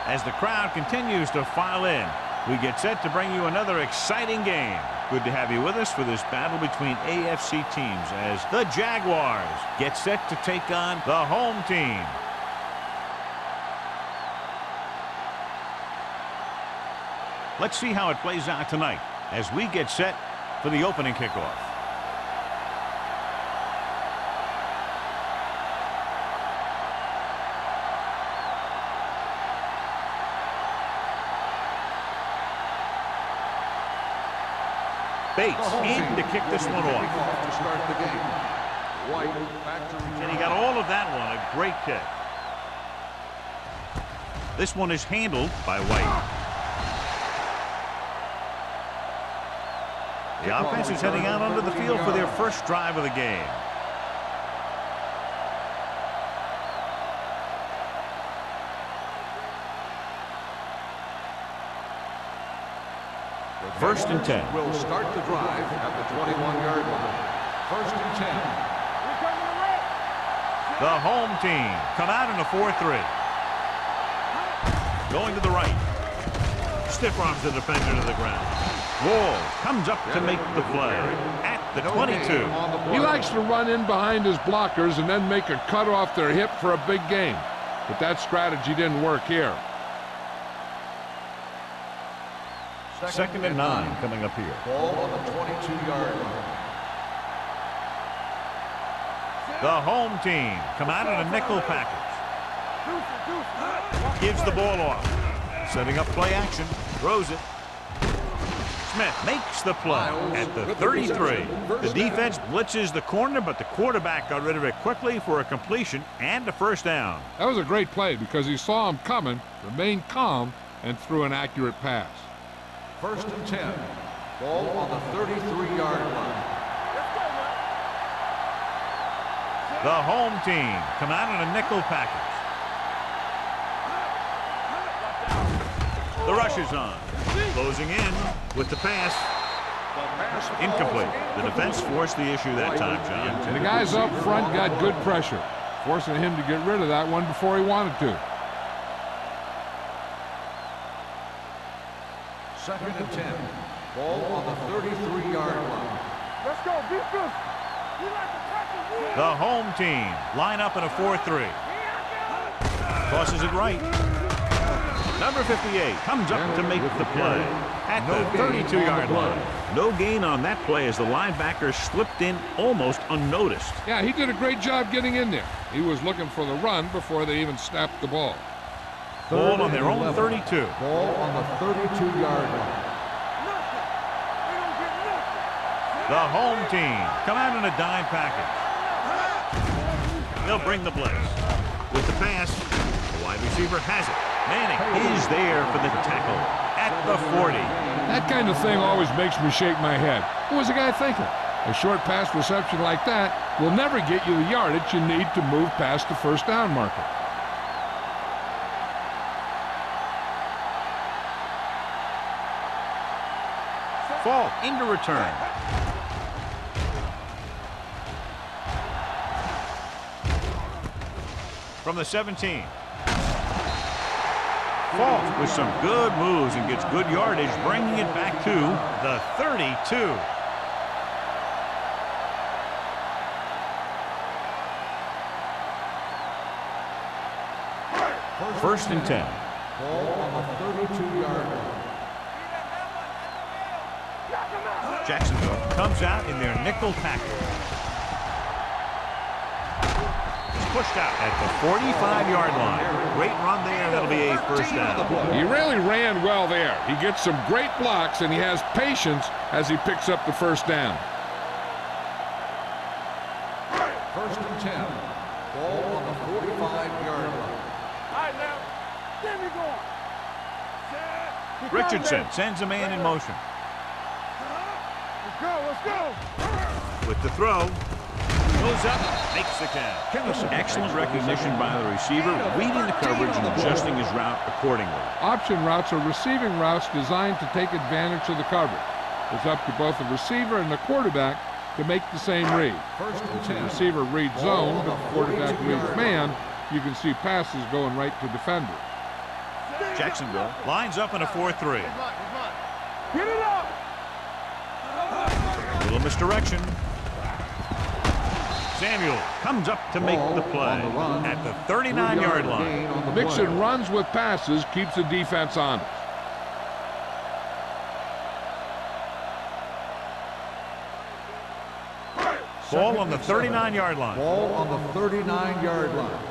As the crowd continues to file in, we get set to bring you another exciting game. Good to have you with us for this battle between AFC teams as the Jaguars get set to take on the home team. Let's see how it plays out tonight as we get set for the opening kickoff. Bates in to kick this one off. To start the game. White back to and he got all of that one. A great kick. This one is handled by White. The offense is heading out onto the field for their first drive of the game. First and 10. Will start the drive at the 21-yard line. First and 10. The home team come out in a 4-3. Going to the right. Stiff arms the defender to the ground. Wall comes up to make the play at the 22. He likes to run in behind his blockers and then make a cut off their hip for a big gain. But that strategy didn't work here. Second and 9 coming up here. Ball on the 22-yard line. The home team come out in a nickel package. Gives the ball off. Setting up play action. Throws it. Smith makes the play at the 33. The defense blitzes the corner, but the quarterback got rid of it quickly for a completion and a first down. That was a great play because he saw him coming, remained calm, and threw an accurate pass. First and 10. Ball on the 33-yard line. The home team come out in a nickel package. The rush is on. Closing in with the pass. Incomplete. The defense forced the issue that time, John. And the guys up front got good pressure, forcing him to get rid of that one before he wanted to. Second and 10. Ball on the 33-yard line. Let's go, defense. The home team line up in a 4-3. Tosses it right. Number 58 comes up to make the play at the 32-yard line. No gain on that play as the linebacker slipped in almost unnoticed. Yeah, he did a great job getting in there. He was looking for the run before they even snapped the ball. Ball on their own 32. Ball on the 32-yard line. The home team come out in a dime package. They'll bring the blitz. With the pass, the wide receiver has it. Manning is there for the tackle at the 40. That kind of thing always makes me shake my head. What was the guy thinking? A short pass reception like that will never get you the yardage you need to move past the first down marker. Fall into return. From the 17. Falk with some good moves and gets good yardage, bringing it back to the 32. First and 10. Ball on the 32-yard line. Jacksonville comes out in their nickel package. Pushed out at the 45-yard line. Great run there. That'll be a first down. He really ran well there. He gets some great blocks, and he has patience as he picks up the first down. First and 10. Ball on the 45-yard line. All right, now. Get me going. Richardson sends a man in motion. Let's go, let's go. With the throw. Goes up, makes the catch. Excellent recognition by the receiver, reading the coverage and adjusting his route accordingly. Option routes are receiving routes designed to take advantage of the coverage. It's up to both the receiver and the quarterback to make the same read. First and If 10. the receiver reads zone, but the quarterback reads man, you can see passes going right to defenders. Jacksonville lines up in a 4-3. Get it up. Little misdirection. Samuel comes up to make the play at the 39-yard line. Mixing runs with passes keeps the defense honest. Ball on the 39-yard line. Ball on the 39-yard line.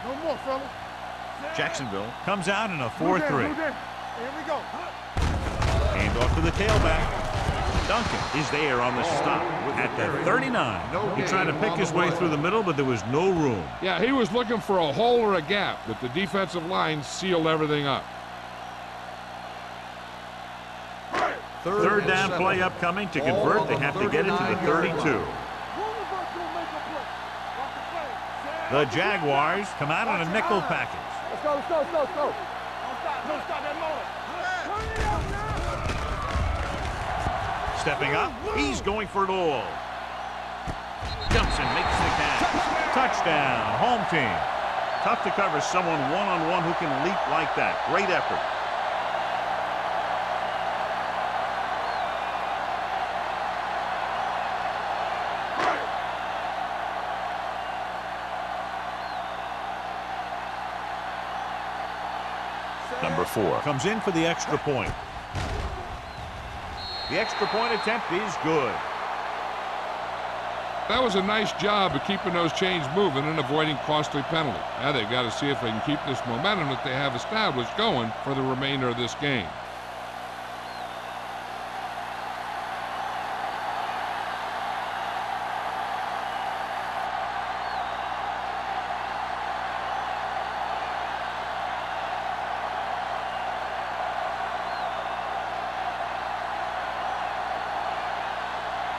No more, fellas. Jacksonville comes out in a Here 4-3. we go. Hand off to the tailback. Duncan is there on the stop at the 39. He tried to pick his way through the middle, but there was no room. Yeah, he was looking for a hole or a gap, but the defensive line sealed everything up. Third down play upcoming. To convert, they have to get it to the 32. The Jaguars come out on a nickel package. Let's go, let's go, let's go, let's go. Don't stop that moment. Stepping up, he's going for it all. Johnson makes the catch. Touchdown, home team. Tough to cover someone one-on-one who can leap like that. Great effort. Number 4 comes in for the extra point. The extra point attempt is good. That was a nice job of keeping those chains moving and avoiding costly penalties. Now they've got to see if they can keep this momentum that they have established going for the remainder of this game.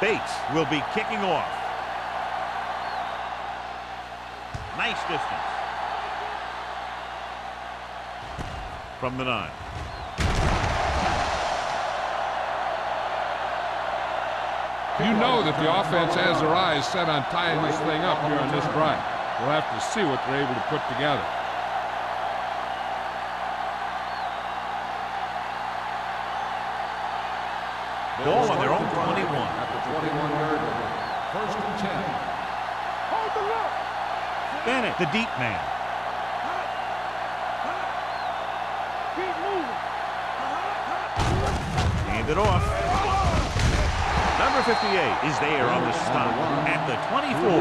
Bates will be kicking off. Nice distance. From the 9. You know that the offense has their eyes set on tying this thing up here on this drive. We'll have to see what they're able to put together. Ball on their own 21. At the 21-yard line. First and 10. Hold the look. Bennett, the deep man. Keep moving. Hand it off. Number 58 is there on the stop at the 24.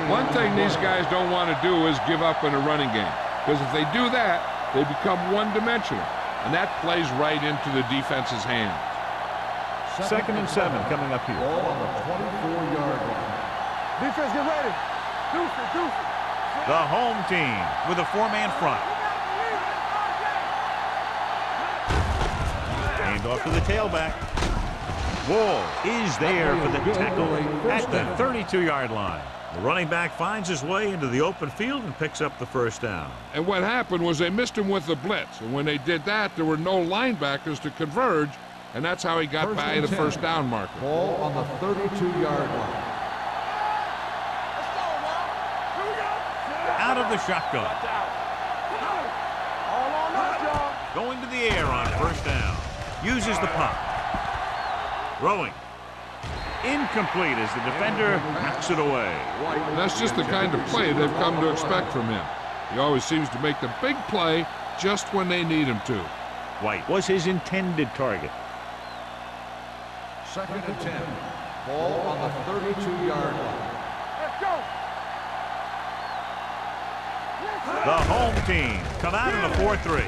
One thing these guys don't want to do is give up in a running game, because if they do that, they become one-dimensional, and that plays right into the defense's hands. Second and 7 coming up here. Ball on the 24-yard line. Defense, get ready. Deuce it, deuce it. The home team with a 4-man front. Hand off to the tailback. Wall is there for the tackle at the 32-yard line. The running back finds his way into the open field and picks up the first down. And what happened was they missed him with the blitz, and when they did that, there were no linebackers to converge, and that's how he got by the first down marker. Ball on the 32-yard line. Out of the shotgun. All on us, y'all. Going to the air on first down. Uses the pump. Throwing. Incomplete as the defender knocks it away. And that's just the kind of play they've come to expect from him. He always seems to make the big play just when they need him to. White was his intended target. Second and 10. Ball on the 32-yard line. Let's go. The home team come out in a 4-3.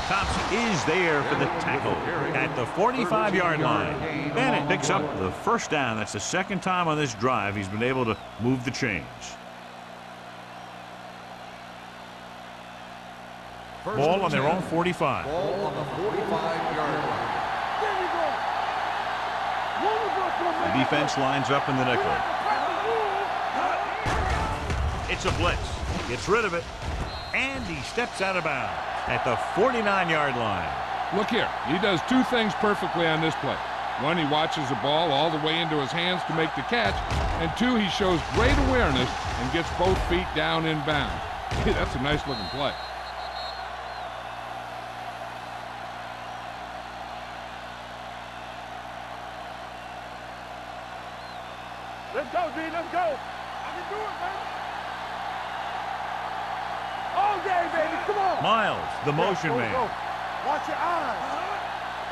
Thompson is there for the tackle at the 45-yard line. Bennett picks up the first down. That's the second time on this drive he's been able to move the chains. Ball on their own 45. Ball on the 45-yard line. There we go. The defense lines up in the nickel. It's a blitz. Gets rid of it. And he steps out of bounds at the 49-yard line. Look here, he does two things perfectly on this play. One, he watches the ball all the way into his hands to make the catch, and two, he shows great awareness and gets both feet down in bounds. Hey, that's a nice looking play. Let's go, D. Let's go. I can do it, man. All day, baby. Come on. Miles, the motion Go, man. go. Watch your eyes.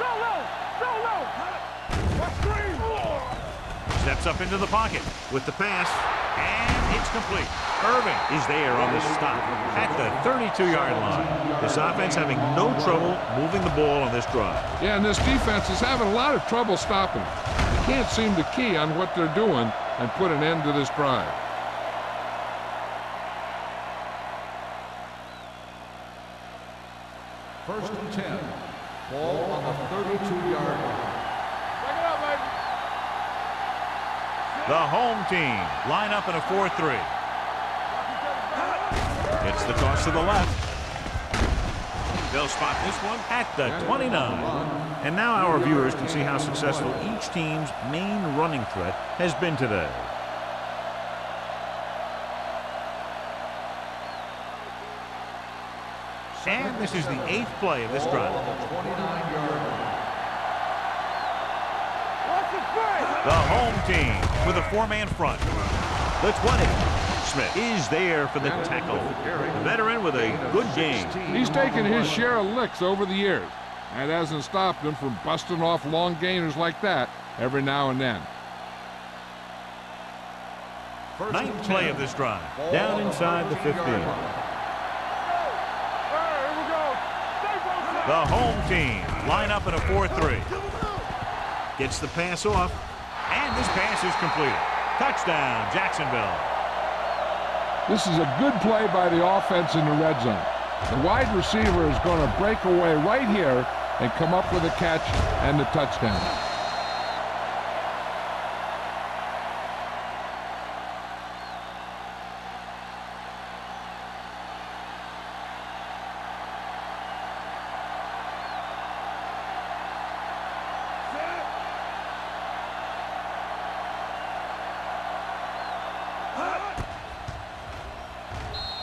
Go low. Go low. Watch screen. Steps up into the pocket with the pass, and it's complete. Irving is there on the stop at the 32-yard line. This offense having no trouble moving the ball on this drive. Yeah, and this defense is having a lot of trouble stopping. They can't seem to key on what they're doing and put an end to this drive. First and 10. Ball on the 32-yard line. Check it out, baby. The home team line up in a 4-3. It's the toss to the left. They'll spot this one at the 29. And now our viewers can see how successful each team's main running threat has been today. And this is the 8th play of this drive. The home team with a 4-man front. The 20. Smith is there for the tackle. The veteran with a good game. He's taken his share of licks over the years. That hasn't stopped him from busting off long gainers like that every now and then. 9th play of this drive. Down inside the 15. The home team line up in a 4-3. Gets the pass off, and this pass is completed. Touchdown, Jacksonville. This is a good play by the offense in the red zone. The wide receiver is going to break away right here and come up with a catch and the touchdown.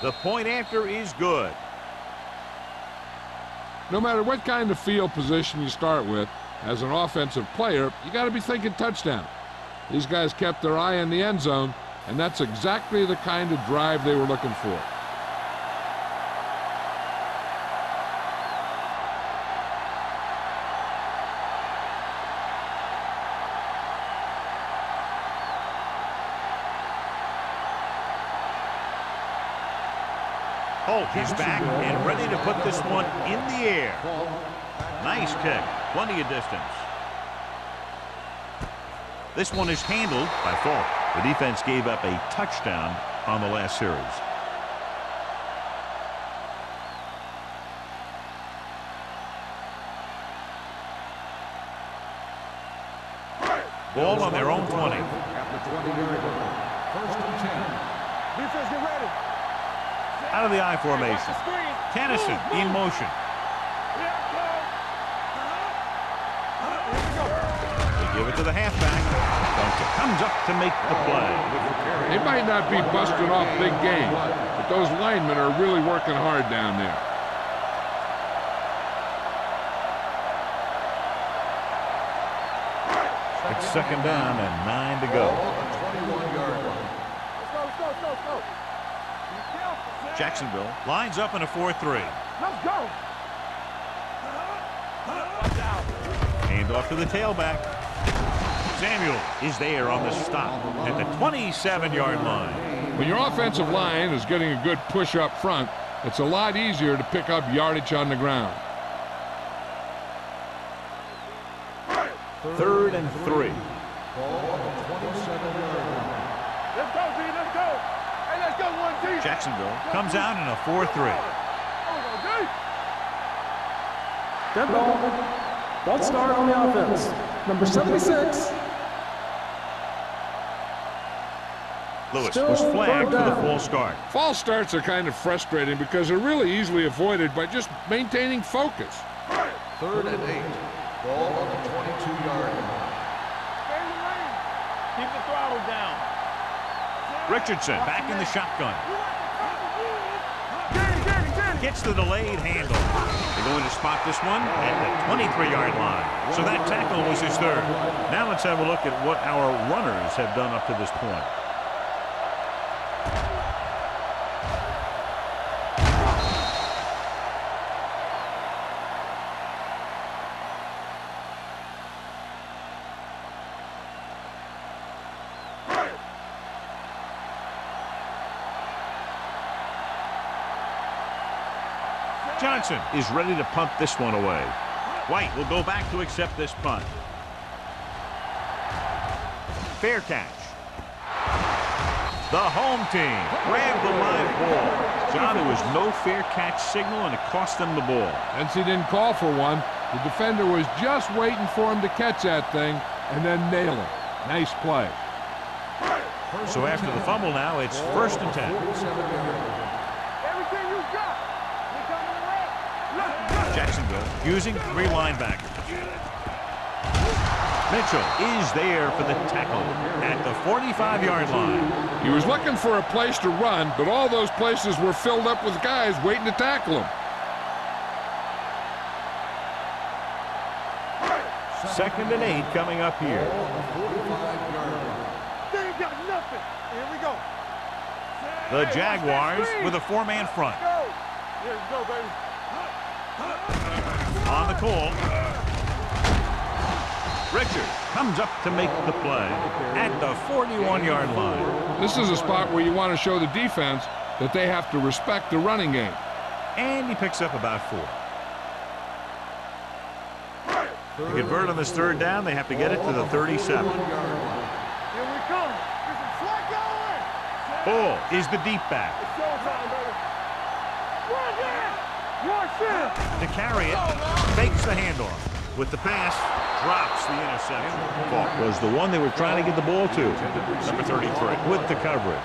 The point after is good. No matter what kind of field position you start with, as an offensive player, you got to be thinking touchdown. These guys kept their eye on the end zone, and that's exactly the kind of drive they were looking for. Holt is back and ready to put this one in the air. Nice kick. Plenty of distance. This one is handled by fault. The defense gave up a touchdown on the last series. Ball on their own 20. At the 20-yard line. First and 10. Defense, get ready. Out of the I formation. Tennyson in motion. They give it to the halfback. Duncan comes up to make the play. They might not be busting off big games, but those linemen are really working hard down there. It's second down and 9 to go. Jacksonville lines up in a 4-3. Let's go. Hand off to the tailback. Samuel is there on the stop at the 27-yard line. When your offensive line is getting a good push up front, it's a lot easier to pick up yardage on the ground. 3rd and 3. Let's go, D. Let's go. Hey, let's go, 1-D. Jacksonville comes out in a 4-3. Dead ball. Ball start on the offense. Number 76. Lewis was flagged for the false start. False starts are kind of frustrating because they're really easily avoided by just maintaining focus. 3rd and 8. Ball on the 22-yard line. Keep the throttle down. Richardson back in the shotgun. Gets the delayed handle. They're going to spot this one at the 23-yard line. So that tackle was his third. Now let's have a look at what our runners have done up to this point. Johnson is ready to punt this one away. White will go back to accept this punt. Fair catch. The home team grabbed the live ball. John, there was no fair catch signal, and it cost them the ball. Since he didn't call for one, the defender was just waiting for him to catch that thing and then nail it. Nice play. So after the fumble now, it's 1st and 10. Everything you got. Jacksonville using 3 linebackers. Mitchell is there for the tackle at the 45-yard line. He was looking for a place to run, but all those places were filled up with guys waiting to tackle him. 2nd and 8 coming up here. They ain't got nothing. Here we go. The Jaguars with a 4-man front. Go. Here we go, baby. On the call. Richard comes up to make the play at the 41-yard line. This is a spot where you want to show the defense that they have to respect the running game. And he picks up about 4. To convert on this 3rd down, they have to get it to the 37. Here we come. There's some slack going. Ball is the deep back. It's showtime, baby. Run there. Watch it. To carry it, fakes the handoff. With the pass, drops the interception. Falk was the one they were trying to get the ball to. Number 33 with the coverage.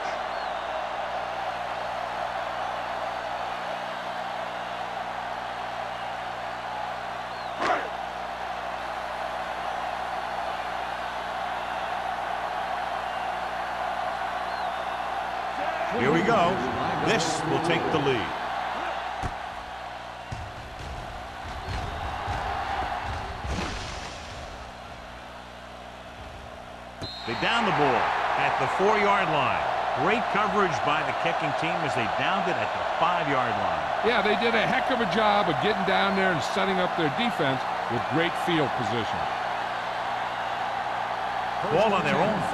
Here we go. This will take the lead. They down the ball at the 4-yard line. Great coverage by the kicking team as they downed it at the 5-yard line. Yeah, they did a heck of a job of getting down there and setting up their defense with great field position. Ball on their own 5.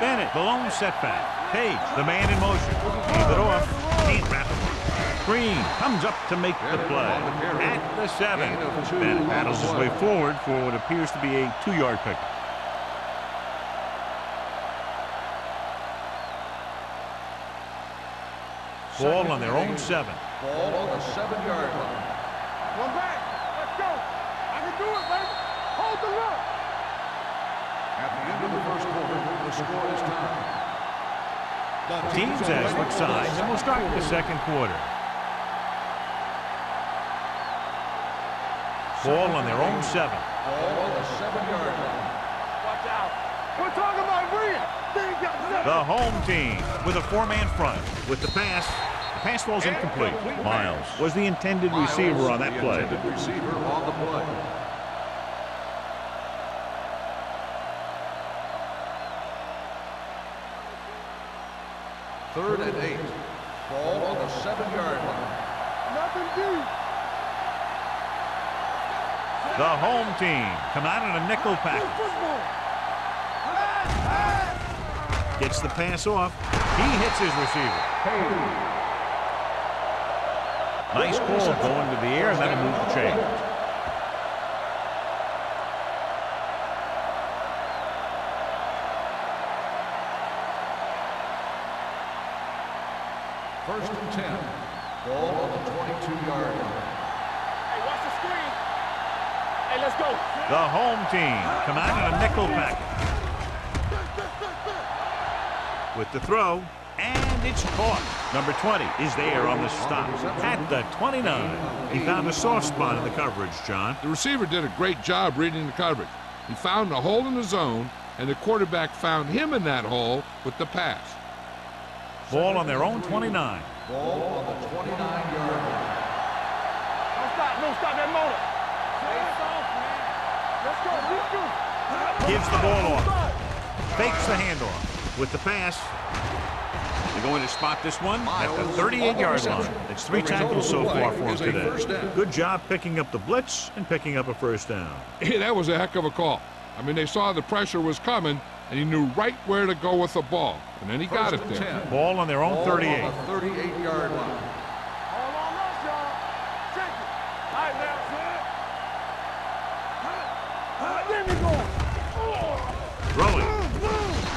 Bennett, the lone setback. Page, the man in motion. Leave it off. Can't wrap it. Green comes up to make the play at the 7. Bennett battles his way forward for what appears to be a 2-yard pick. Ball on their own 7. Ball on the 7-yard line. One back. Let's go. I can do it, baby. Hold the look. At the end of the 1st quarter, the score is tied. Teams as switch sides, and we'll start the 2nd quarter. Ball on their own 7. Ball on the 7-yard line. Watch out. We're talking about Rhea. They ain't got nothing. The home team with a 4-man front. With the pass falls incomplete. Miles was the intended receiver on that play. Intended receiver on the play. Third and 8. Ball on the 7-yard line. Nothing deep. The home team come out in a nickel package. Football. Gets the pass off. He hits his receiver. Nice ball going to the air, and that'll move the chain. First and 10. Ball on the 22-yard line. Hey, watch the screen. Hey, let's go. The home team come out in a nickel package. With the throw, and it's caught. Number 20 is there on the stop at the 29. He found a soft spot in the coverage, John. The receiver did a great job reading the coverage. He found a hole in the zone, and the quarterback found him in that hole with the pass. Ball on their own 29. Ball on the 29-yard line. Don't stop that motor. Let's go, let's go. Gives the ball off. Fakes the handoff with the pass. They're going to spot this one at the 38-yard line. It's 3 tackles so far for him today. Good job picking up the blitz and picking up a first down. Hey, that was a heck of a call. I mean, they saw the pressure was coming, and he knew right where to go with the ball. And then he got it there. 10. Ball on their own 38. Ball on the 38-yard line. All on us, y'all. Check it. All right, now, there we go. Throwing.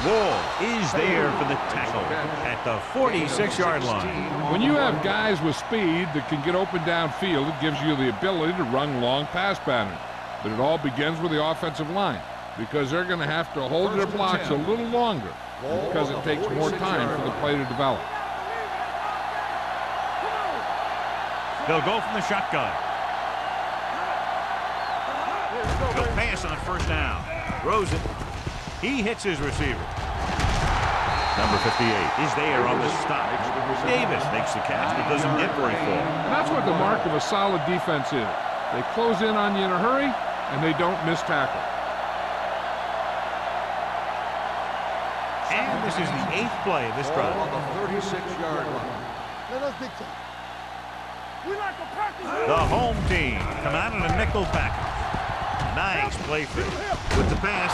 Wall is there for the tackle at the 46-yard line. When you have guys with speed that can get open downfield, it gives you the ability to run long pass patterns. But it all begins with the offensive line, because they're going to have to hold their blocks a little longer, because it takes more time for the play to develop. They'll go from the shotgun. They'll pass on first down. Throws it. He hits his receiver. Number 58 is there on the stop. Davis makes the catch but doesn't get very far. And that's what the mark of a solid defense is. They close in on you in a hurry, and they don't miss tackle. And this is the 8th play of this drive. Ball on the 36-yard line. Let us dictate. We like a practice. The home team come out in a nickel package. Nice play fake. With the pass,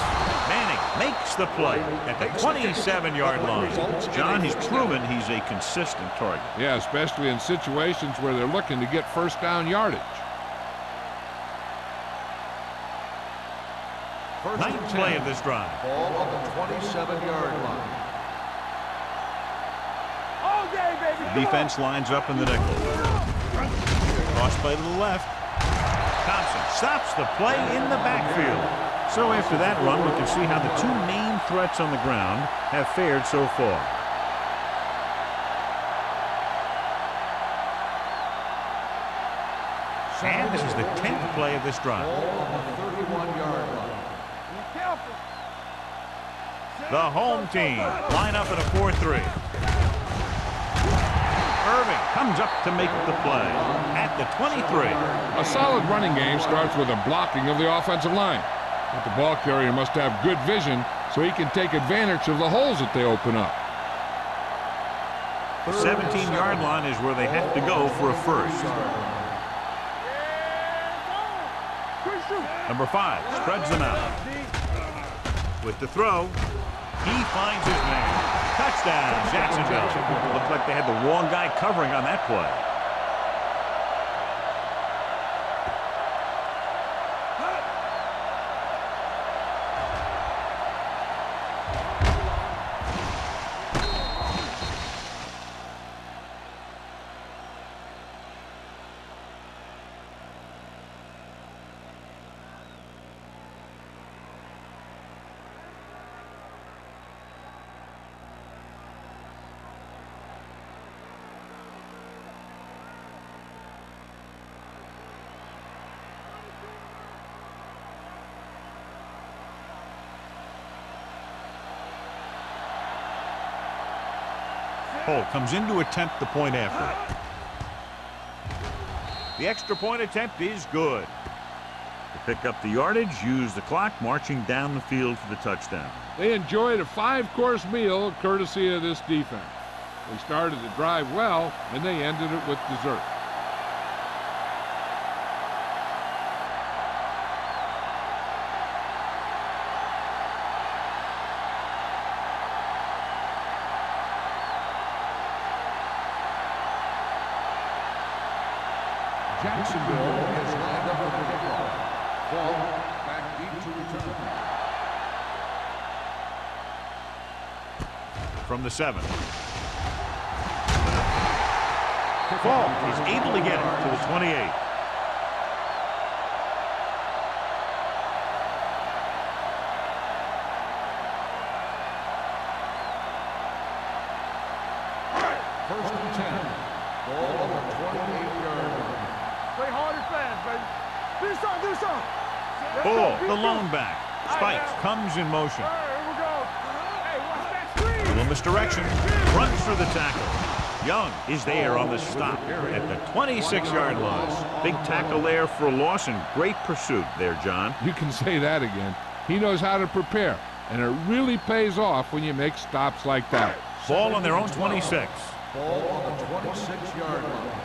Manning makes the play at the 27-yard line. John, he's proven he's a consistent target. Yeah, especially in situations where they're looking to get first down yardage. 9th play of this drive. Ball on the 27-yard line. All day, baby. Defense lines up in the nickel. Cross play to the left. Thompson stops the play in the backfield. So after that run, we can see how the 2 main threats on the ground have fared so far. And this is the 10th play of this drive. Ball on the 31-yard line. Be careful. The home team line up in a 4-3. Irving comes up to make the play at the 23. A solid running game starts with a blocking of the offensive line. But the ball carrier must have good vision so he can take advantage of the holes that they open up. The 17-yard line is where they have to go for a first. Number 5 spreads them out. With the throw, he finds his man. Touchdown, Jacksonville. Looked like they had the wrong guy covering on that play. Holt comes in to attempt the point after. The extra point attempt is good. To pick up the yardage, use the clock, marching down the field for the touchdown. They enjoyed a 5-course meal courtesy of this defense. They started the drive well, and they ended it with dessert. Jacksonville has lined up with the kickoff. Ball back deep to return. From the 7. Ball is able to get it to the 28. First and 10. Ball on the 28-yard line. Play hard and fast, baby. Do something, do something. Ball, the lone back. Spikes comes in motion. misdirection. Runs through the tackle. Young is there on the stop at the 26-yard line. Big tackle there for a loss and great pursuit there, John. You can say that again. He knows how to prepare, and it really pays off when you make stops like that. Ball on their own 26. Ball on the 26-yard line.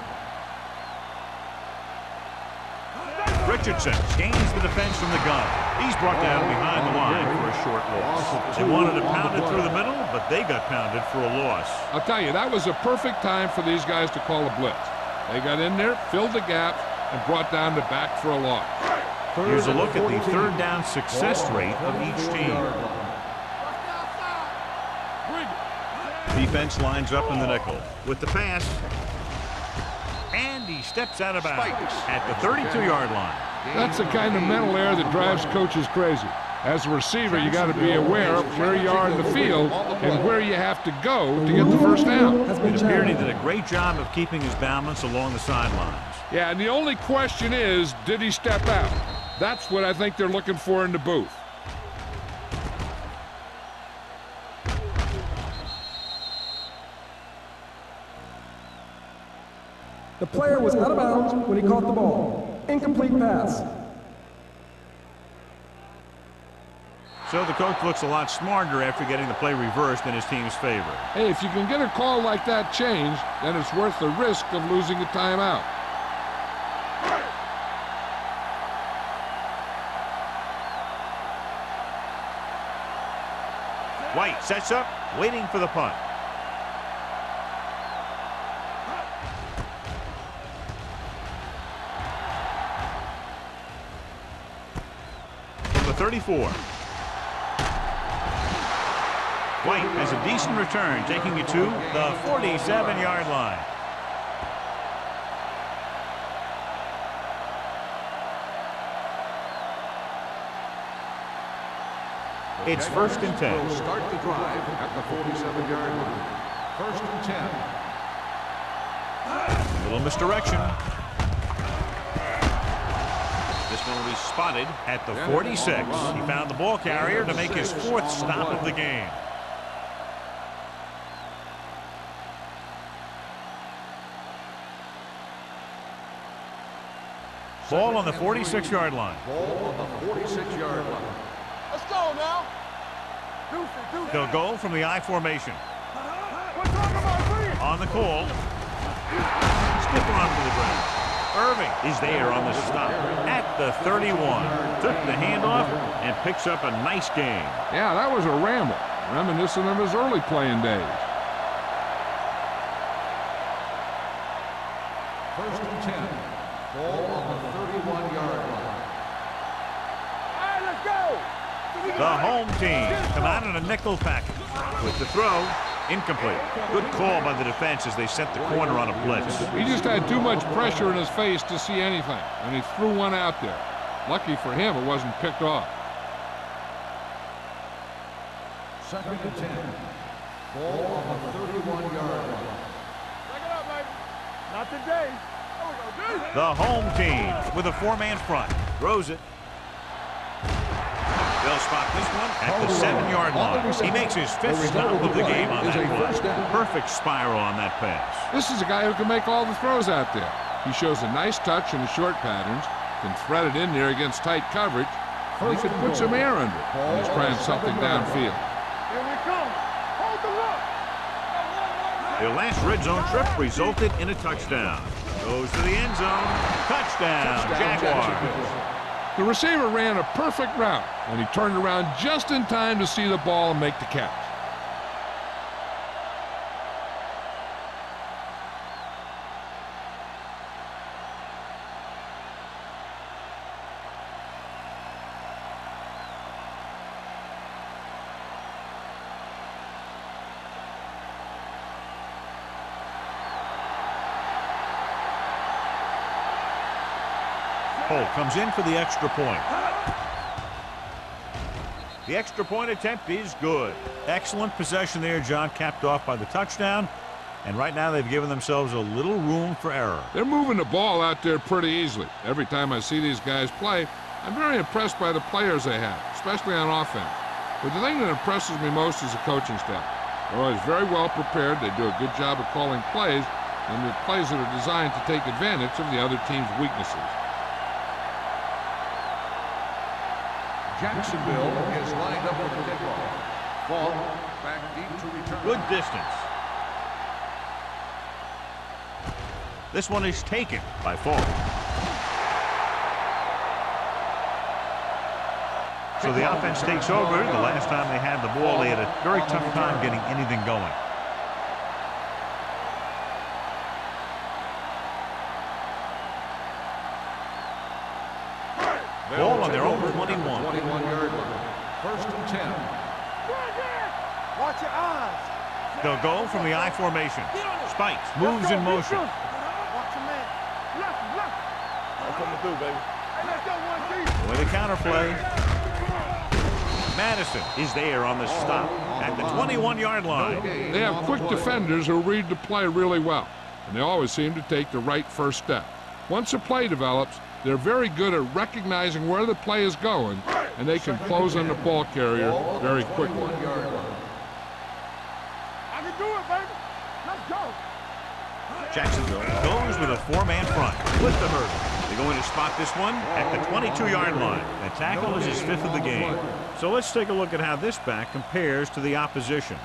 Richardson gains the defense from the gun. He's brought down behind the line for a short loss. They wanted to pound it through the middle, but they got pounded for a loss. I'll tell you, that was a perfect time for these guys to call a blitz. They got in there, filled the gaps, and brought down the back for a loss. Here's a look at the third down success rate of each team. Defense lines up in the nickel with the pass. And he steps out of bounds at the 32-yard line. That's the kind of mental error that drives coaches crazy. As a receiver, you got to be aware of where you are in the field and where you have to go to get the first down. It appeared he did a great job of keeping his balance along the sidelines. Yeah, and the only question is, did he step out? That's what I think they're looking for in the booth. The player was out of bounds when he caught the ball. Incomplete pass. So the coach looks a lot smarter after getting the play reversed in his team's favor. Hey, if you can get a call like that changed, then it's worth the risk of losing a timeout. White sets up, waiting for the punt. From the 34. White has a decent return, taking it to the 47-yard line. It's first and 10. Will start the drive at the 47-yard line. First and 10. Little misdirection. This one will be spotted at the 46. He found the ball carrier to make his fourth stop of the game. Ball on the 46-yard line. Ball on the 46-yard line. Let's go now. They'll go from the I formation. We're talking about green. On the call. Skip on to the ground. Irving is there on the stop at the 31. Took the handoff and picks up a nice gain. Yeah, that was a ramble, reminiscent of his early playing days. First and 10. Ball on the 31-yard line. All right, let's go. The home team come out in a nickel package. With the throw, incomplete. Good call by the defense as they set the corner on a blitz. He just had too much pressure in his face to see anything, and he threw one out there. Lucky for him, it wasn't picked off. Second and 10. Ball on the 31-yard line. Take it up, baby. Not today. There we go, dude. The home team with a four-man front. Throws it. They'll spot this one at the 7-yard line. He makes his fifth stop of the game on that play. Perfect spiral on that pass. This is a guy who can make all the throws out there. He shows a nice touch in the short patterns, can thread it in there against tight coverage, and he could put some air under it when he's trying something downfield. Here we come. Hold the look. Their last red zone trip resulted in a touchdown. Goes to the end zone. Touchdown, Jaguars. The receiver ran a perfect route, and he turned around just in time to see the ball and make the catch. Holt comes in for the extra point. The extra point attempt is good. Excellent possession there, John, capped off by the touchdown. And right now they've given themselves a little room for error. They're moving the ball out there pretty easily. Every time I see these guys play, I'm very impressed by the players they have, especially on offense. But the thing that impresses me most is the coaching staff. They're always very well prepared. They do a good job of calling plays, and the plays that are designed to take advantage of the other team's weaknesses. Jacksonville is lined up with the kickoff. Ball back deep to return. Good distance. This one is taken by Fall. So the offense takes over. The last time they had the ball, they had a very tough time getting anything going. Ball on their own 21. 21-yard line. First and 10. Watch your eyes. They'll go from the I formation. Spikes, moves in motion. Watch your man. Left. I'm coming through, baby. Hey, let's go one deep. With a counterplay. Madison is there on the stop at the 21-yard line. They have quick defenders who read the play really well, and they always seem to take the right first step. Once a play develops, they're very good at recognizing where the play is going, and they can close on the ball carrier very quickly. I can do it, baby. Let's go. Jacksonville goes with a four-man front. With the hurdle. They're going to spot this one at the 22-yard line. The tackle is his fifth of the game. So let's take a look at how this back compares to the opposition.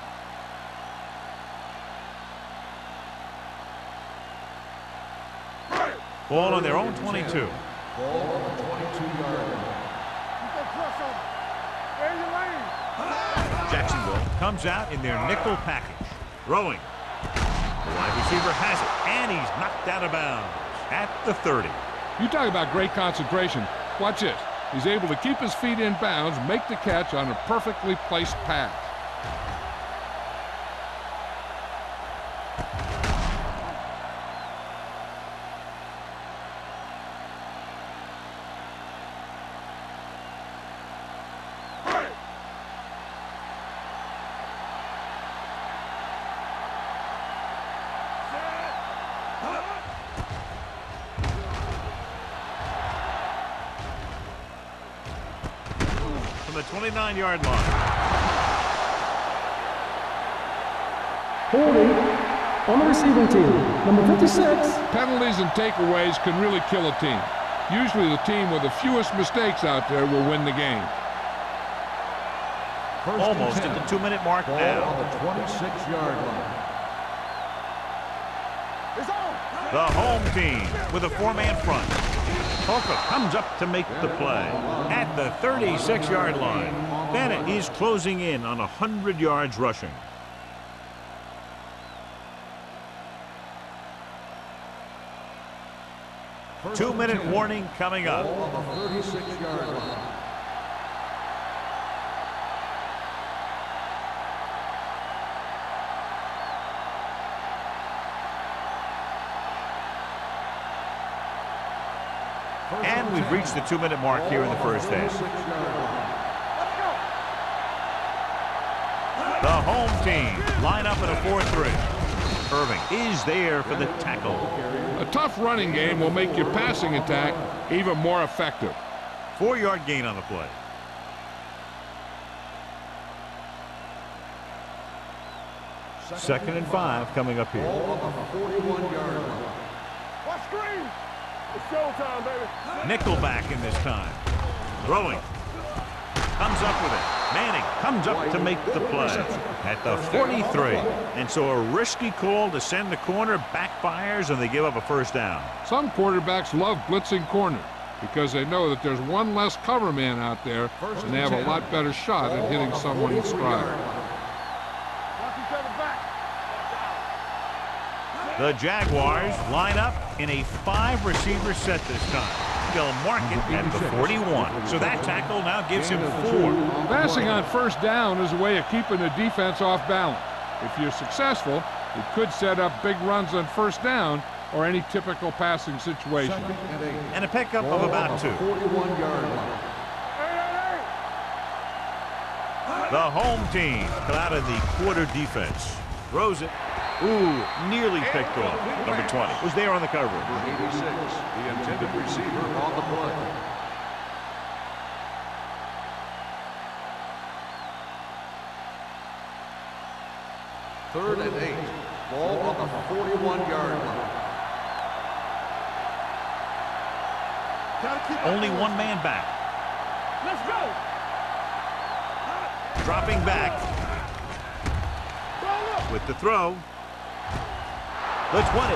Ball on their own 22. Ball on the 22-yard line. You can press on. Where your lane? Jacksonville comes out in their nickel package. Throwing. The wide receiver has it, and he's knocked out of bounds at the 30. You talk about great concentration. Watch this. He's able to keep his feet in bounds, make the catch on a perfectly placed pass. From the 29-yard line. Holding on the receiving team, number 56. Penalties and takeaways can really kill a team. Usually the team with the fewest mistakes out there will win the game. First Almost and 10. at the 2-minute mark Ball now. on the 26-yard line. It's on. The home team with a four-man front. Polka comes up to make the play at the 36-yard line. Bennett is closing in on 100 yards rushing. First 2-minute and 10. warning coming up. Ball on the 36-yard line. And we've reached the 2-minute mark here in the first half. The home team line up in a 4-3. Irving is there for the tackle. A tough running game will make your passing attack even more effective. 4-yard gain on the play. Second and 5 coming up here. Ball on the 41-yard line. Watch screen. It's showtime, baby. Nickelback in this time. Throwing. Comes up with it. Manning comes up to make the play at the 43. And so a risky call to send the corner backfires, and they give up a first down. Some quarterbacks love blitzing corner because they know that there's one less cover man out there, and they have a lot better shot at hitting someone in stride. Watch each other back. The Jaguars line up in a 5-receiver set this time. They'll mark it at the 41. So that tackle now gives him 4. Passing on first down is a way of keeping the defense off balance. If you're successful, it could set up big runs on first down or any typical passing situation. Second and 8. And a pickup of Ball about on 2. the 41-yard line. The home team come out of the quarter defense. Throws it. Ooh, nearly picked off. Number 20 was there on the coverage. Number 86, the intended receiver on the play. 3rd and 8. Ball on the 41-yard line. Only one man back. Let's go. Dropping back with the throw. The 20.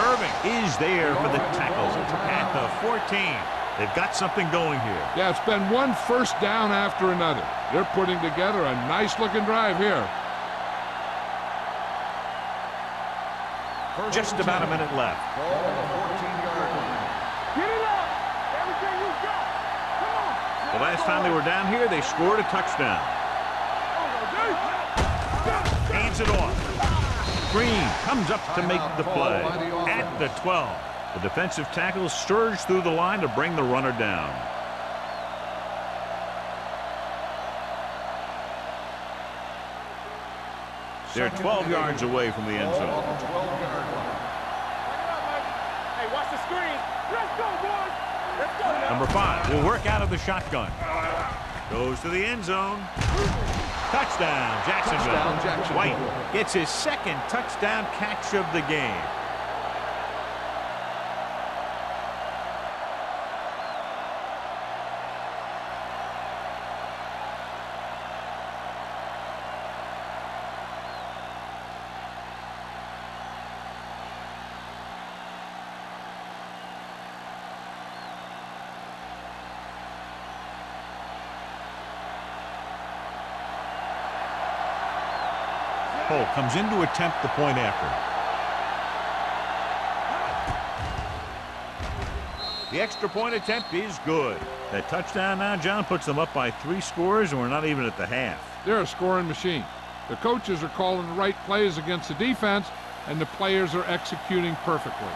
Irving is there for the tackle at the 14. They've got something going here. Yeah, it's been one first down after another. They're putting together a nice-looking drive here. Just about a minute left. Ball on the 14-yard line. Get it up. Everything you got. Come on. The last time they were down here, they scored a touchdown. Hands it off. Green comes up to make the play at the 12. The defensive tackles surge through the line to bring the runner down. They're 12 yards away from the end Ball zone. on the 12-yard line. Hey, watch the screen. Let's go, boys. Let's go now. Number 5 will work out of the shotgun. Goes to the end zone. Touchdown, Jacksonville. Touchdown, Jacksonville. White gets his second touchdown catch of the game. Cole comes in to attempt the point after. The extra point attempt is good. That touchdown now, John, puts them up by 3 scores, and we're not even at the half. They're a scoring machine. The coaches are calling the right plays against the defense, and the players are executing perfectly.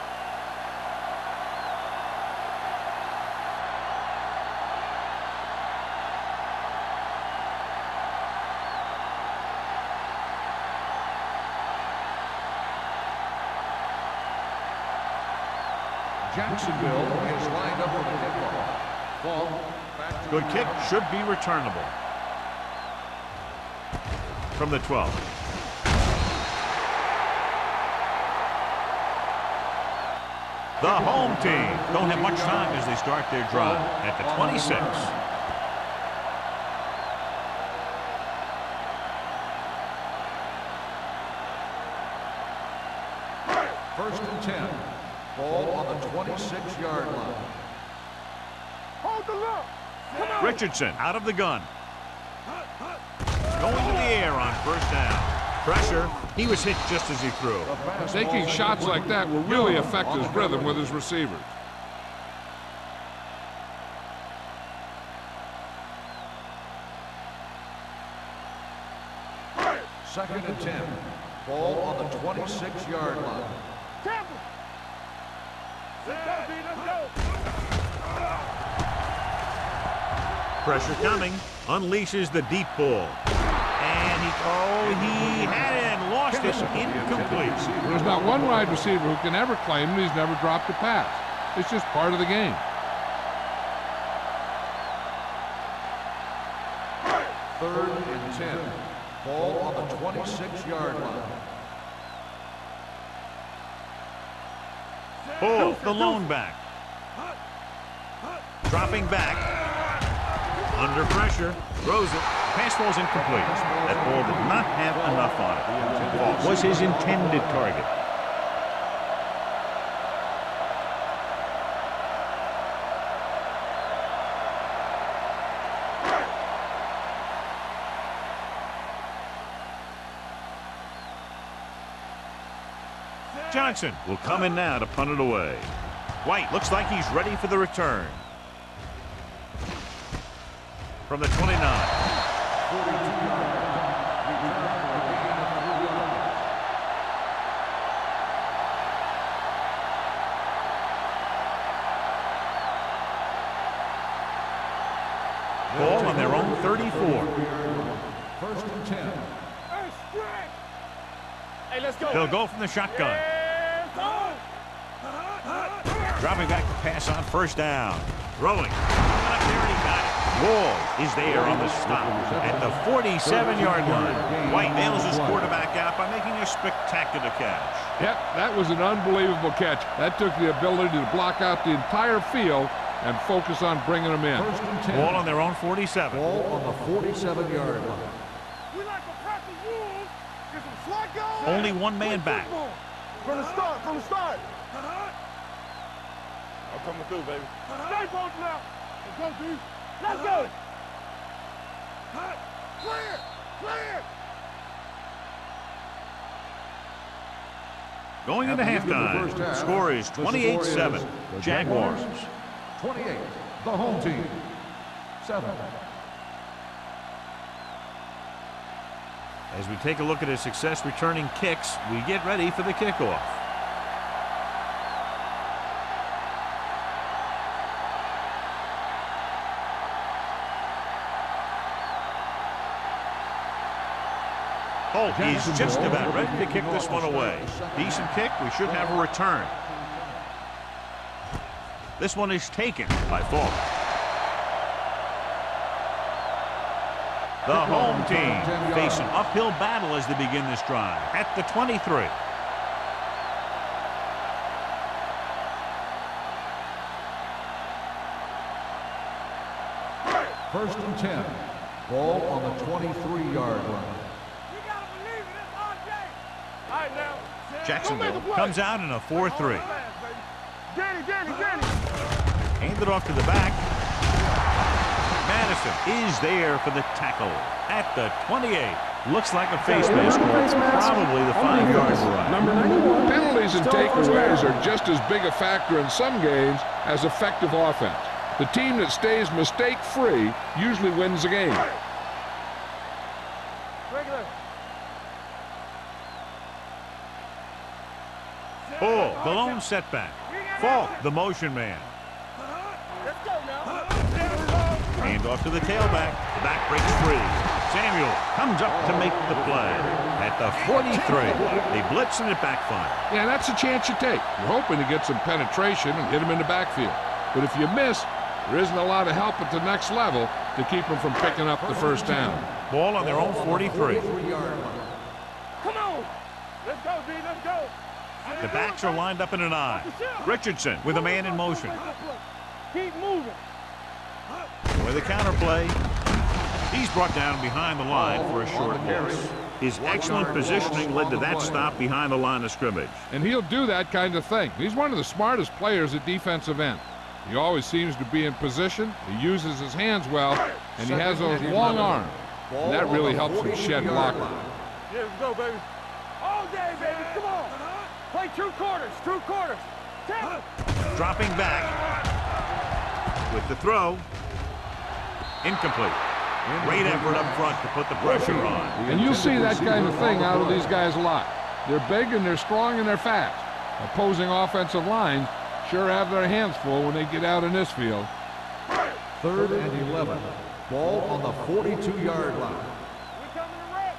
Jacksonville is lined up for the kickoff. Ball back to Good kick, should be returnable. From the 12. The home team don't have much time as they start their drive at the 26. First and 10. Ball on the 26-yard line. Hold the look. Come on. Richardson out of the gun. Going to the air on first down. Pressure. He was hit just as he threw. The fastball Taking shots like that will really affect his rhythm with his receivers. Second and 10. Ball on the 26-yard line. Tampa. Let's go, B. Let's go. Pressure coming. Unleashes the deep ball. And he had it and lost it. Incomplete. There's not one wide receiver who can ever claim that he's never dropped a pass. It's just part of the game. Third and 10. Ball on the 26-yard line. Oh, the lone back. Dropping back. Under pressure. Throws it. Pass ball's incomplete. That ball did not have enough on it. The ball was his intended target. Johnson will come in now to punt it away. White looks like he's ready for the return. From the 29. Ball on their own 34. First and 10. Hey, let's go. They'll go from the shotgun. Dropping back to pass on first down. Throwing. Up there and he got it. Ball is there on the stop at the 47-yard line. White nails his quarterback out by making a spectacular catch. Yep, that was an unbelievable catch. That took the ability to block out the entire field and focus on bringing them in. First and 10. Ball on their own 47. Ball on the 47-yard line. We like to practice rules. Get some slack on. Only one man back. From the start, from the start. I'm coming through, baby. Stay posted now. Let's go, D. Let's go. Clear, clear. Going into At the end of the first halftime, half, score is the score 28-7. is the Jaguars. 28, the home team, 7. As we take a look at his success returning kicks, we get ready for the kickoff. Holt is just about ready to kick this one away. Decent kick. We should have a return. This one is taken by Falk. The home team face an uphill battle as they begin this drive at the 23. First and 10. Ball on the 23-yard line. Jacksonville comes out in a 4-3. Danny. Hand it off to the back. Madison is there for the tackle at the 28. Looks like a face mask, probably the 5-yard line. Number 91. Penalties and takeaways are just as big a factor in some games as effective offense. The team that stays mistake-free usually wins the game. Ball, the lone setback. Falk, the motion man. Let's go now. Hand off to the tailback. The back breaks free. Samuel comes up to make the play at the 43. They blitz and it backfires. Yeah, that's a chance you take. You're hoping to get some penetration and hit them in the backfield. But if you miss, there isn't a lot of help at the next level to keep them from picking up the first down. Ball on their own 43. Come on. Let's go, D. Let's go. The backs are lined up in an I. Richardson with a man in motion. Keep moving. With a counter play. He's brought down behind the line for a short loss. His excellent positioning led to that stop behind the line of scrimmage. And he'll do that kind of thing. He's one of the smartest players at defensive end. He always seems to be in position. He uses his hands well, and he has those long arms. And that really helps him shed blockers. Yeah, let's go, baby. All day, baby. Come on. Play true quarters. True quarters. Dropping back with the throw. Incomplete. Great effort up front to put the pressure on. And you'll see that kind of thing out of these guys a lot. They're big and they're strong and they're fast. Opposing offensive lines sure have their hands full when they get out in this field. 3rd and 11. Ball on the 42-yard line. We coming to wreck.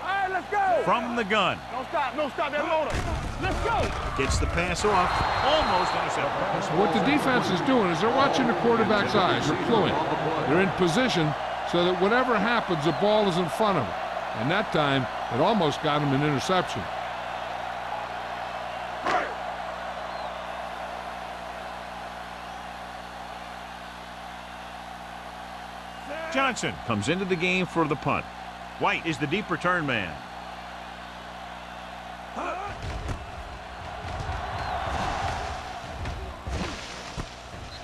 All right, let's go. From the gun. Don't stop that loader. Let's go. Gets the pass off. Almost intercepted. What the defense is doing is they're watching the quarterback's eyes. They're cluing. They're in position so that whatever happens, the ball is in front of them. And that time, it almost got him an interception. Johnson comes into the game for the punt. White is the deep return man.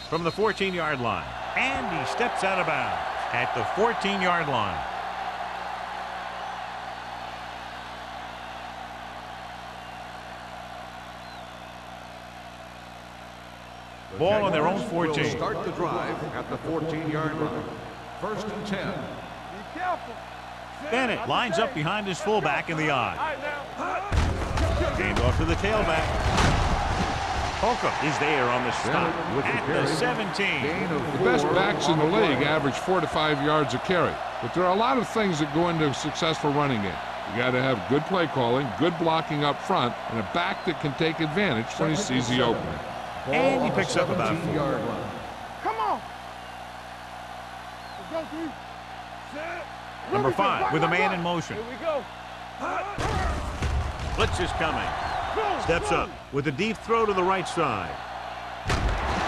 From the 14-yard line. And he steps out of bounds at the 14-yard line. Ball on their own 14. Start the drive at the 14-yard line. 1st and 10. Be careful. Bennett lines up behind his fullback in the All eye. right, now. Hand off to the tailback. Holcomb is there on the stop at the 17. The best backs in the league average 4 to 5 yards a carry. But there are a lot of things that go into a successful running game. You got to have good play calling, good blocking up front, and a back that can take advantage when he sees the opening. And he picks up about 4. Line. Come on. Number 5 with a man in motion. Here we go. Blitz is coming. Steps up with a deep throw to the right side.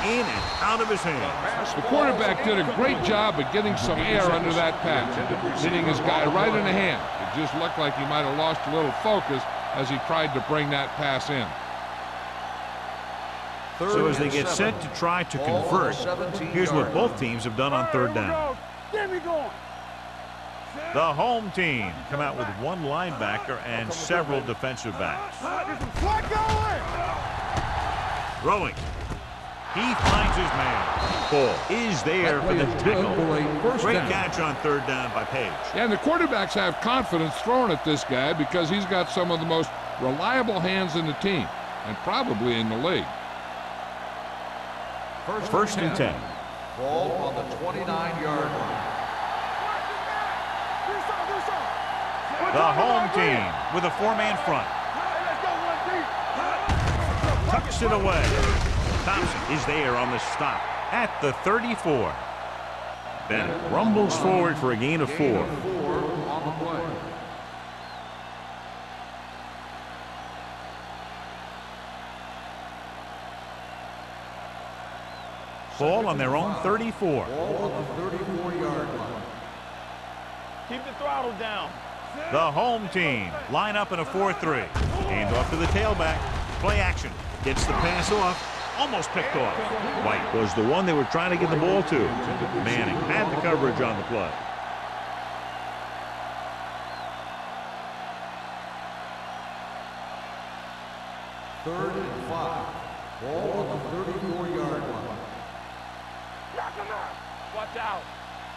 In and out of his hands. The quarterback did a great job of getting some air under that pass, hitting his guy right in the hand. It just looked like he might have lost a little focus as he tried to bring that pass in. So as they get set to try to convert, here's what both teams have done on third down. Get me going. The home team come out with one linebacker and several defensive backs. Throwing. He finds his man. Ball is there for the tackle. Great catch on third down by Page. Yeah, and the quarterbacks have confidence throwing at this guy because he's got some of the most reliable hands in the team and probably in the league. First and 10. Ball on the 29-yard line. The home team with a four-man front. Tucks it away. Thompson is there on the stop at the 34. Bennett rumbles forward for a gain of 4. On the play. Ball on their own 34. Ball on the 34-yard line. Keep the throttle down. The home team line up in a 4-3. Hand off to the tailback. Play action. Gets the pass off. Almost picked off. White was the one they were trying to get the ball to. Manning had the coverage on the play. Third and 5. Ball on the 34-yard line. Watch out.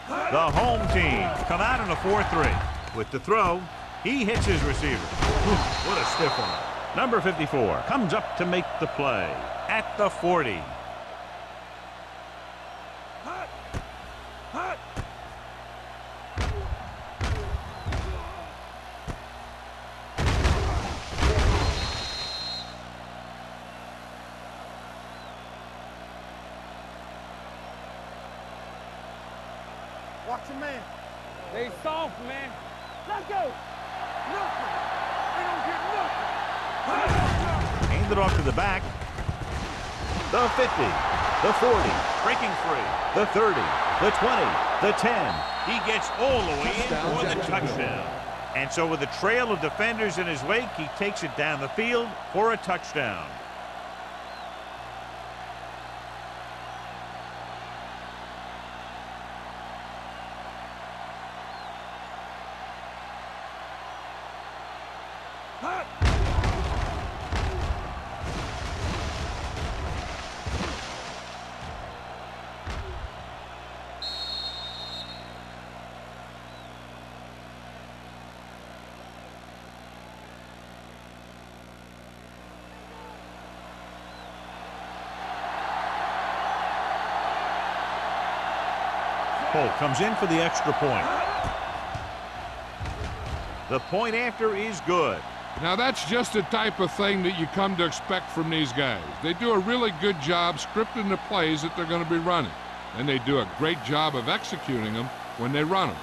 The home team come out in a 4-3. With the throw, he hits his receiver. What a stiff one. Number 54 comes up to make the play at the 40. Watch your man. They soft, man. Let's go. Nothing. They don't get nothing. Hand it off to the back. The 50, the 40, breaking free, the 30, the 20, the 10. He gets all the way in for the touchdown. And so with a trail of defenders in his wake, he takes it down the field for a touchdown. Holt comes in for the extra point. The point after is good. Now that's just the type of thing that you come to expect from these guys. They do a really good job scripting the plays that they're going to be running. And they do a great job of executing them when they run them.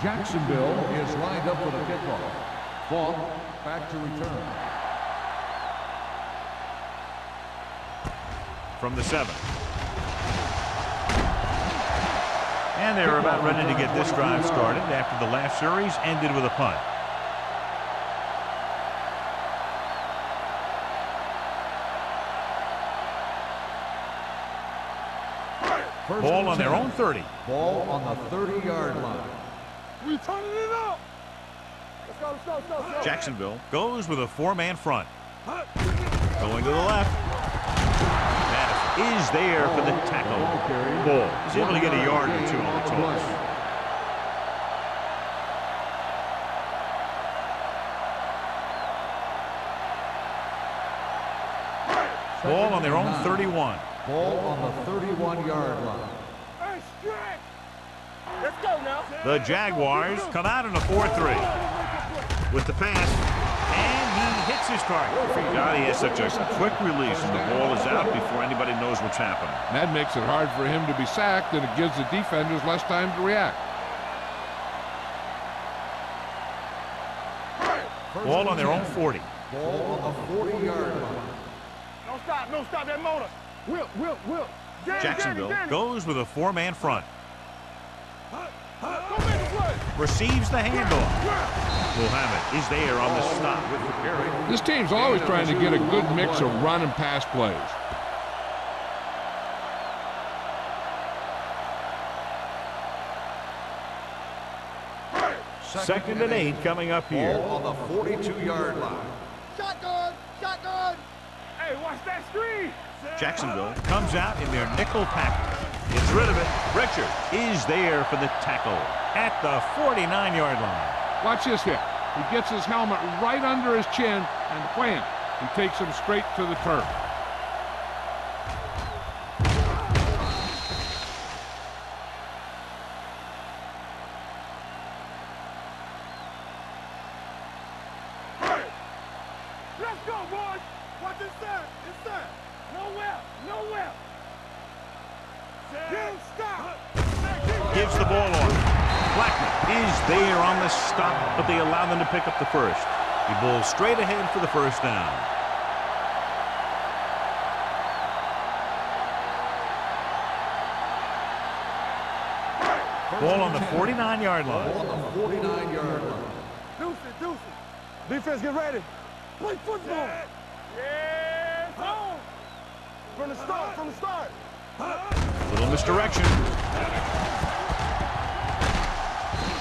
Jacksonville is lined up for the kickoff. Falk back to return. From the 7. And they're about ready to get this drive started after the last series ended with a punt. Ball on their own 30. Ball on the 30-yard line. We turning it up. Let's go, let's go, let's go, let's go. Jacksonville goes with a four-man front. Going to the left. Madison is there for the tackle. Ball is able to get a yard or two on the toss. Ball on their own 31. Ball on the 31-yard line. Hey, stretch. Let's go. The Jaguars come out in a 4-3 with the pass, and he hits his target. God, he has such a quick release, and the ball is out before anybody knows what's happening. And that makes it hard for him to be sacked, and it gives the defenders less time to react. Ball on their own 40. Ball on the 40-yard line. Don't stop that motor. Whip. Jacksonville goes with a 4-man front. Don't make a play. Receives the handoff. Muhammad is there on the stop with the carry. This team's always trying to get a good mix of run and pass plays. Second and 8 coming up here. Ball on the 42-yard line. Shotgun. Hey, watch that screen. Jacksonville comes out in their nickel package. Gets rid of it. Richard is there for the tackle at the 49-yard line. Watch this hit. He gets his helmet right under his chin, and wham, he takes him straight to the turf. Let's go, boys. Watch inside. Nowhere. You stop. Gives the ball on. Blackman is there on the stop, but they allow them to pick up the first. He bowls straight ahead for the first down. Ball on the 49-yard line. Ball on the 49-yard line. Deuce. Defense, get ready. Play football. Yeah, home. From the start. Little misdirection.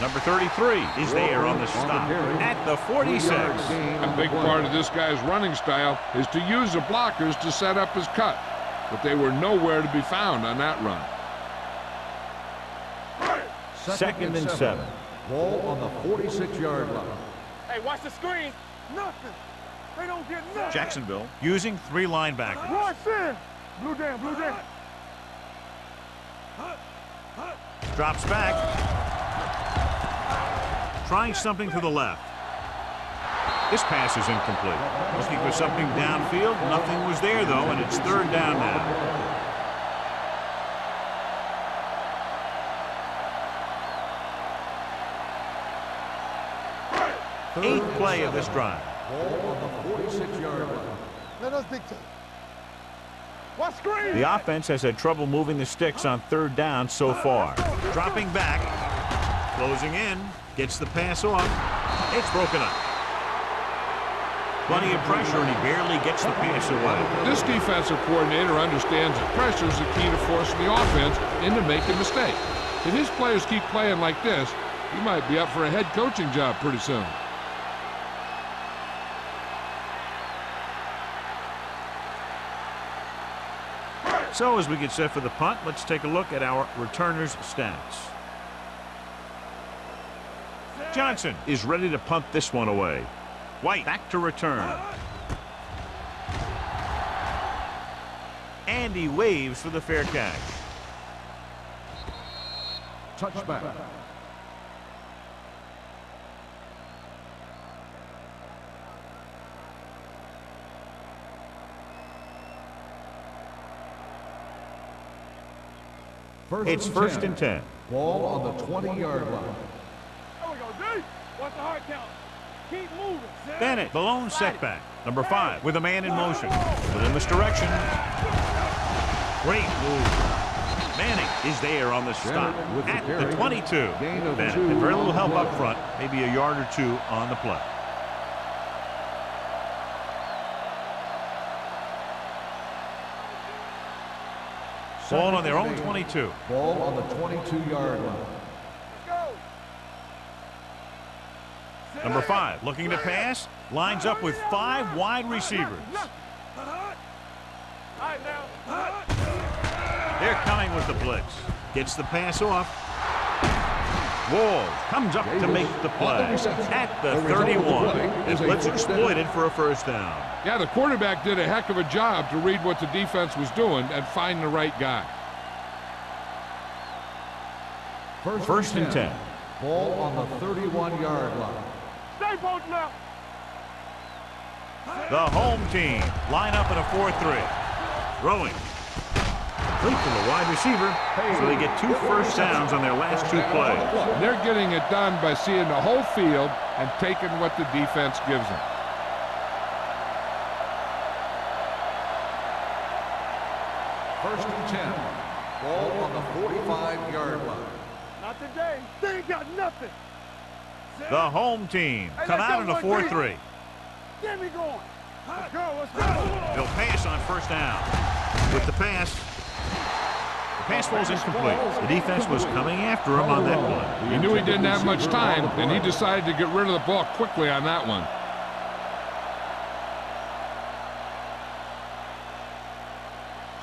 Number 33 is there on the stop at the 46. A big part of this guy's running style is to use the blockers to set up his cut, but they were nowhere to be found on that run. Second and 7. Ball on the 46-yard line. Hey, watch the screen. Nothing. They don't get nothing. Jacksonville using 3 linebackers. Rush in. Blue down. Drops back. Trying something to the left. This pass is incomplete. Looking for something downfield. Nothing was there, though, and it's third down now. Eighth play of this drive. Ball on the 46-yard line. Let us dictate. What screen? The offense has had trouble moving the sticks on third down so far. Dropping back. Closing in. Gets the pass off. It's broken up. Plenty of pressure, and he barely gets the pass away. This defensive coordinator understands that pressure is the key to forcing the offense into making mistakes. If his players keep playing like this, he might be up for a head coaching job pretty soon. So as we get set for the punt, let's take a look at our returners' stats. Johnson is ready to punt this one away. White back to return. And he waves for the fair catch. Touchback. It's first and 10. Ball on the 20-yard line. There we go, D. What's the hard count? Keep moving. Bennett, the lone setback. Number 5 with a man in motion. Within this direction. Great move. Manning is there on the stop at the 22. Bennett had very little help up front, maybe a yard or two on the play. Ball on their own 22. Ball on the 22-yard line. Number 5 looking to pass. Lines up with 5 wide receivers. They're coming with the blitz. Gets the pass off. Walls comes up to make the play at the 31. And blitz exploited for a first down. Yeah, the quarterback did a heck of a job to read what the defense was doing and find the right guy. First and 10. Ball on the 31-yard line. Stay posting up. The home team line up in a 4-3. Throwing. Complete to the wide receiver, so they get 2 first downs on their last 2 plays. They're getting it done by seeing the whole field and taking what the defense gives them. First and 10. Ball on the 45-yard line. Not today. They ain't got nothing. The home team come out in a 4-3. Get me going. Let's go, let's go. They'll pass on first down. With the pass falls incomplete. The defense was coming after him on that one. He knew he didn't have much time, and he decided to get rid of the ball quickly on that one.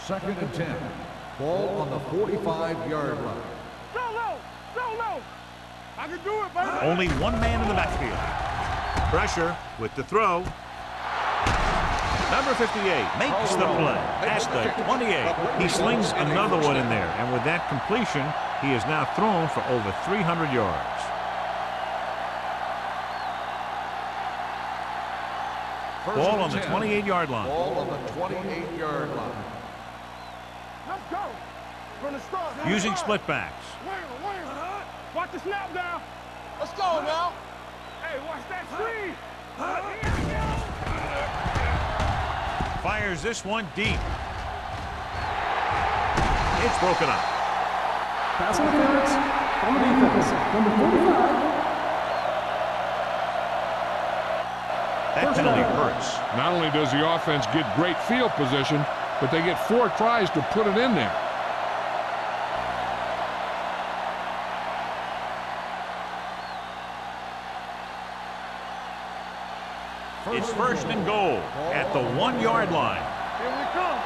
Second and 10. Ball on the 45-yard line. Go low, go low. I can do it, baby. Only one man in the backfield. Pressure with the throw. Number 58 makes the play at the 28. He slings another one in there, and with that completion, he is now thrown for over 300 yards. Ball on the 28-yard line. Ball on the 28-yard line. Let's go. We're gonna start. Using split backs. Watch the snap down. Let's go now. Hey, watch that screen. Fires this one deep. It's broken up. Pass interference on the defense. Number 45. That penalty hurts. Not only does the offense get great field position, but they get 4 tries to put it in there. It's first and goal at the 1-yard line. Here we come.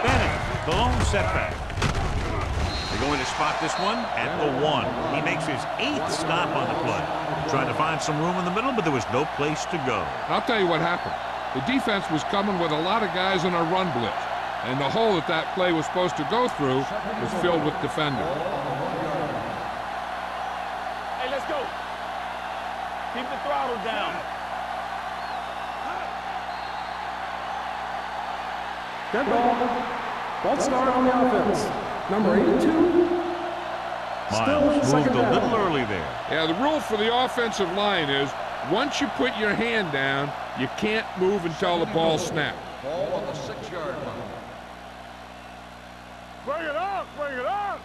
Bennett, the lone setback. They're going to spot this one at the 1. He makes his 8th stop on the play. Trying to find some room in the middle, but there was no place to go. I'll tell you what happened. The defense was coming with a lot of guys in a run blitz, and the hole that play was supposed to go through was filled with defenders. Hey, let's go. Keep the throttle down. Dead ball. Ball start on the offense. Number 82. Miles moved a little early there. Yeah, the rule for the offensive line is once you put your hand down, you can't move until the ball snaps. Ball on the 6-yard line. Bring it up, bring it up.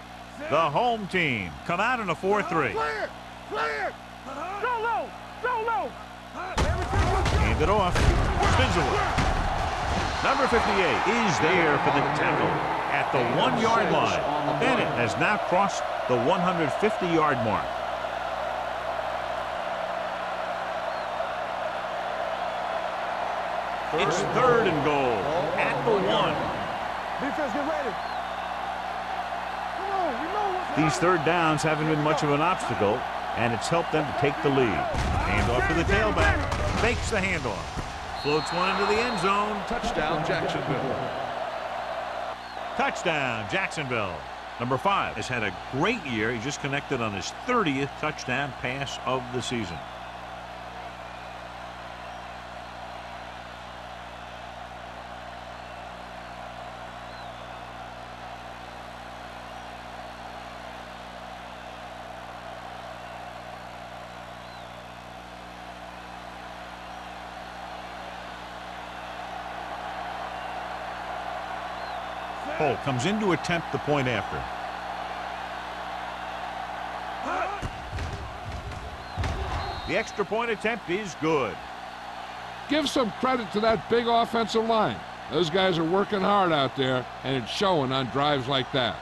The home team come out in a 4-3. Play it, play it. Go low, go low. Hand it off. Spins away. Number 58 is there for the tackle at the 1-yard line. Bennett has now crossed the 150-yard mark. It's third and goal at the 1. Defense, get ready. Come on, we know what's These third downs haven't been much of an obstacle, and it's helped them to take the lead. Handoff to the tailback. Fakes the handoff. Floats one into the end zone. Touchdown, Jacksonville. Touchdown, Jacksonville. Number 5 has had a great year. He just connected on his 30th touchdown pass of the season. Cole comes in to attempt the point after. The extra point attempt is good. Give some credit to that big offensive line. Those guys are working hard out there, and it's showing on drives like that.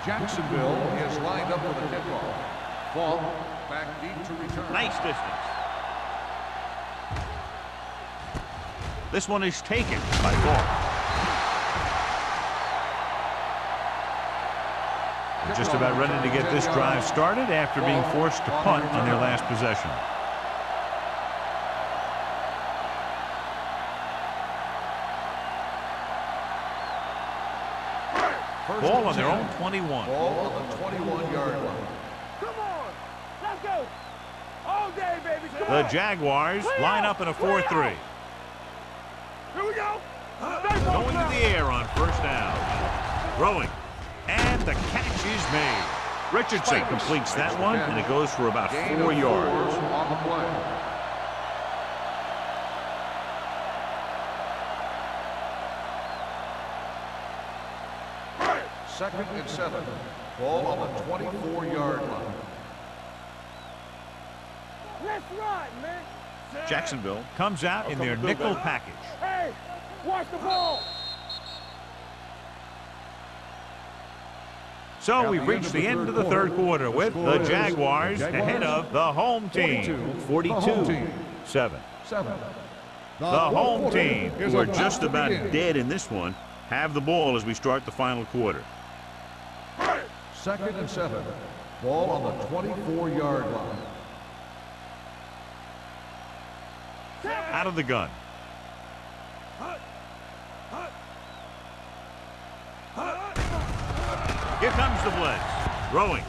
Jacksonville is lined up with a kickoff. Ball back deep to return. Nice distance. This one is taken by Ball. Just about ready to get this drive started after being forced to punt on their last possession. Ball on their own 21. Ball on the 21-yard line. Come on. Let's go. All day, baby. Come The on. Jaguars line up in a 4-3. Here we go. Going to the air on first down. Throwing. And the catch is made. Richardson completes that one, and it goes for about 4 yards. On the play. Second and 7. Ball on the 24-yard line. Let's ride, man. Jacksonville comes out in their nickel package. Hey, watch the ball. So we've reached the end of the third quarter with the Jaguars ahead of the home team, 42-7. The home team, who are just about dead in this one, have the ball as we start the final quarter. Second and 7. Ball on the 24-yard line. Out of the gun. Here comes the blitz. Throwing.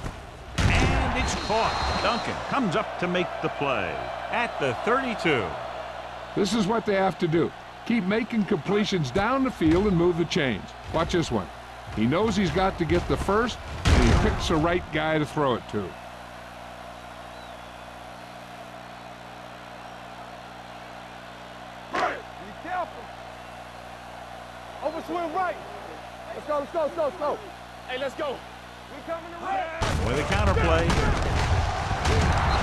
And it's caught. Duncan comes up to make the play at the 32. This is what they have to do. Keep making completions down the field and move the chains. Watch this one. He knows he's got to get the first, and he picks the right guy to throw it to. Be careful. Over swing right. Let's go, let's go, let's go, let's go. Hey, let's go. We coming around. With a counterplay.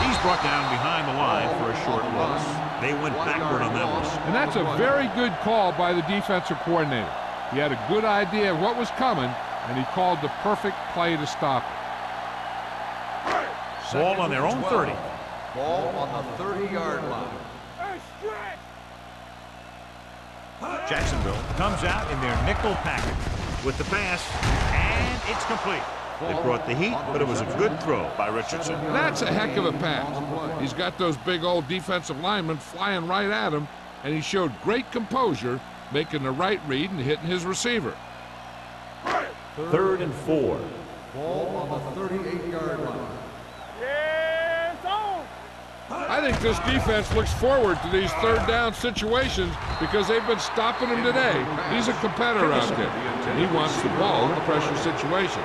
He's brought down behind the line for a short loss. They went backward on that one. And that's a very good call by the defensive coordinator. He had a good idea of what was coming, and he called the perfect play to stop it. Ball on their own 30. Ball on the 30-yard line. Hey, stretch. Jacksonville comes out in their nickel package with the pass, and it's complete. They brought the heat, but it was a good throw by Richardson. That's a heck of a pass. He's got those big old defensive linemen flying right at him, and he showed great composure, making the right read and hitting his receiver. 3rd and 4. Ball on the 38-yard line. Yeah, it's on. I think this defense looks forward to these third down situations because they've been stopping him today. He's a competitor out there, and he wants the ball in a pressure situation.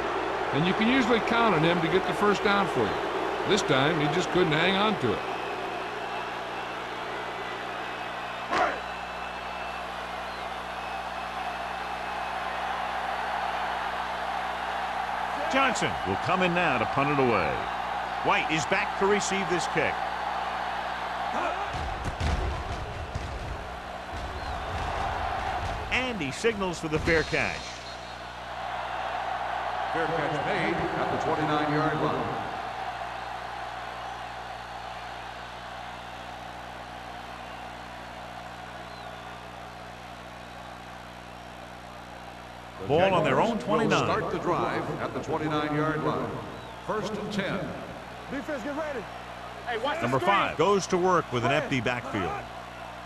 And you can usually count on him to get the first down for you. This time, he just couldn't hang on to it. Johnson will come in now to punt it away. White is back to receive this kick. And he signals for the fair catch. Fair catch made at the 29-yard line. Ball on their own Will 29. start the drive at the 29-yard line. 1st and 10. Defense, get ready. Hey, watch the Number screen. 5 goes to work with an empty backfield.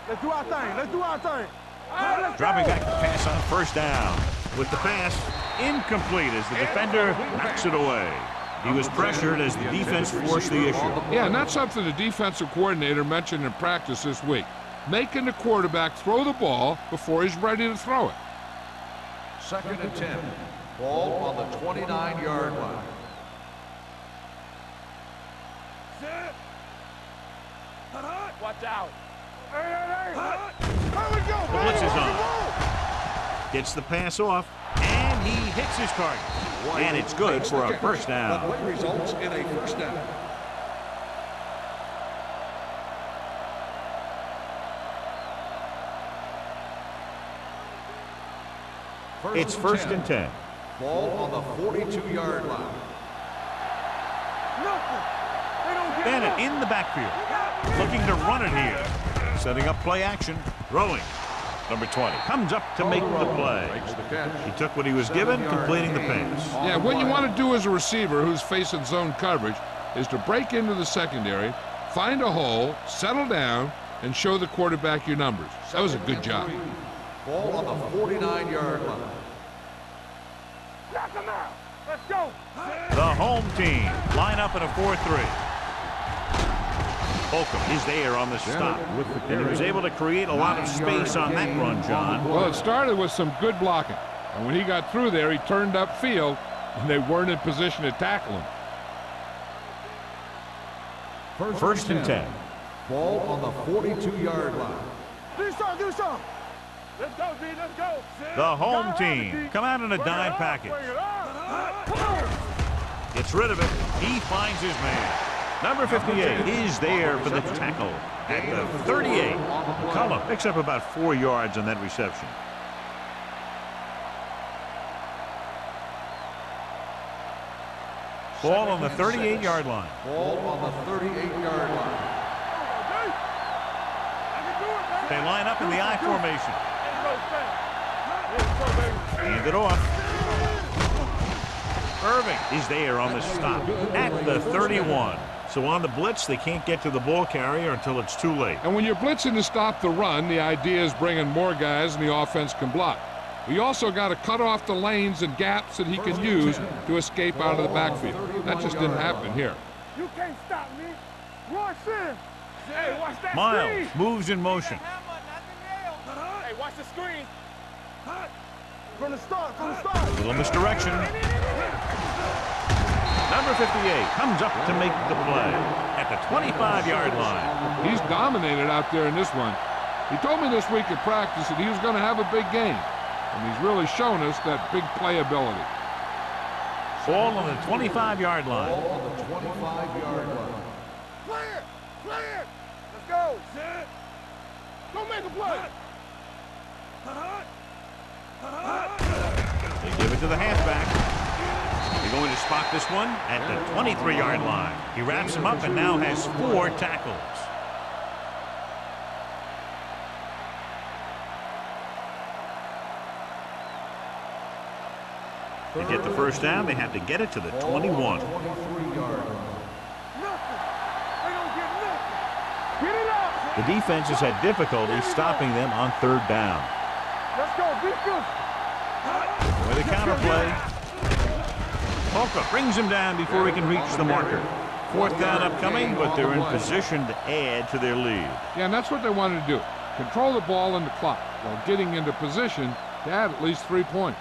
Let's do our thing. Let's do our thing. All right, let's Dropping go. back to pass on first down. With the pass, incomplete as the defender knocks it away. He was pressured as the defense forced the issue. Yeah, and that's something the defensive coordinator mentioned in practice this week. Making the quarterback throw the ball before he's ready to throw it. 2nd and 10. Ball on the 29-yard line. Watch out. Hey. Here we go. The blitz is on. Gets the pass off, and he hits his target. And it's good for a first down. The play results in a first down. It's 1st and 10. Ball on the 42-yard line. Nothing. They don't get Bennett up. in the backfield, looking to run it here. Setting up play action, throwing. Number 20 comes up to make the play. Makes the catch. He took what he was given, completing the pass. Yeah, what you want to do as a receiver who's facing zone coverage is to break into the secondary, find a hole, settle down, and show the quarterback your numbers. That was a good job. Ball on the 49-yard line. Knock him out. Let's go. The home team line up in a 4-3. Holcomb is there on the stop. And he was able to create a lot of space on that run, John. Well, it started with some good blocking. And when he got through there, he turned upfield, and they weren't in position to tackle him. First and 10. Ball on the 42-yard line. Do some. Let's go, D. Let's go. The home team come out in a dime package. Gets rid of it. He finds his man. Number 58 is there for the tackle at the 38. Cullum picks up about 4 yards on that reception. Ball on the 38-yard line. Ball on the 38-yard line. They line up in the I formation. Hand it off. Irving is there on the stop at the 31. So on the blitz, they can't get to the ball carrier until it's too late. And when you're blitzing to stop the run, the idea is bringing more guys and the offense can block. We also got to cut off the lanes and gaps that he can use to escape out of the backfield. That just didn't happen here. You can't stop me. Watch this. Hey, watch that Miles screen. moves in motion. Hey, watch the screen. From the start. Little misdirection. Number 58 comes up to make the play at the 25-yard line. He's dominated out there in this one. He told me this week at practice that he was going to have a big game. And he's really shown us that big playability. Ball on the 25-yard line. Ball on the 25-yard line. Clear. Let's go. Go make a play. They give it to the halfback. They're going to spot this one at the 23-yard line. He wraps him up and now has 4 tackles. To get the first down, they have to get it to the 21. 23-yard line. Nothing. They don't get nothing. Get it up. The defense has had difficulty stopping them on 3rd down. Let's go. Defense. With a counter play. Holcomb brings him down before he can reach the marker. 4th down upcoming, but they're in position to add to their lead. Yeah, and that's what they wanted to do. Control the ball and the clock while getting into position to add at least 3 points.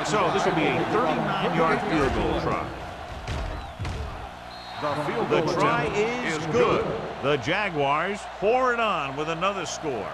So this will be a 39-yard field goal try. The try is good. The Jaguars pour it on with another score.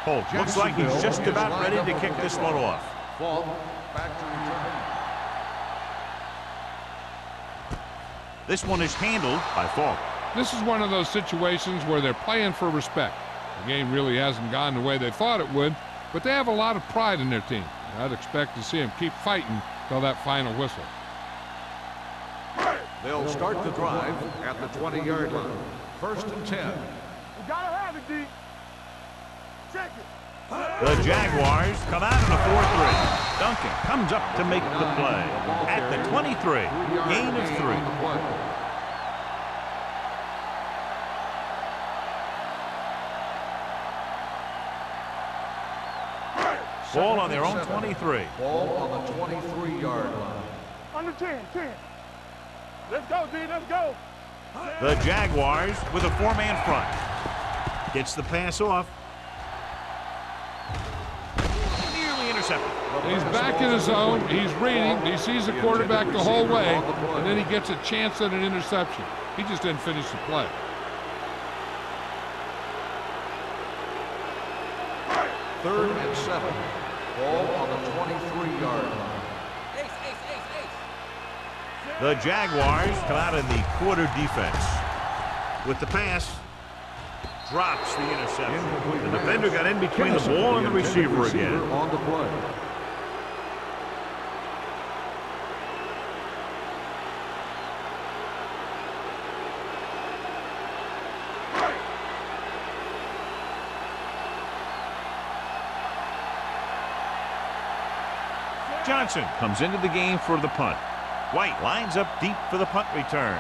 Holt looks like he's just about ready to kick this one off. Ball back to return. This one is handled by Falk. This is one of those situations where they're playing for respect. The game really hasn't gone the way they thought it would, but they have a lot of pride in their team. I'd expect to see them keep fighting till that final whistle. They'll start the drive at the 20-yard line. 1st and 10. You gotta have it, D. Check it. The Jaguars come out in a 4-3. Duncan comes up to make the play at the 23. Gain of 3. Ball on their own 23. Ball on the 23-yard line. Under 10. Let's go, D. Let's go. The Jaguars with a 4-man front. Gets the pass off. Nearly intercepted. He's back in his zone. He's reading. He sees the quarterback the whole way, and then he gets a chance at an interception. He just didn't finish the play. 3rd and 7. Ball on the 23-yard line. The Jaguars come out in the quarter defense. With the pass, drops the interception. The defender got in between the ball and the receiver again. On the play. Johnson comes into the game for the punt. White lines up deep for the punt return.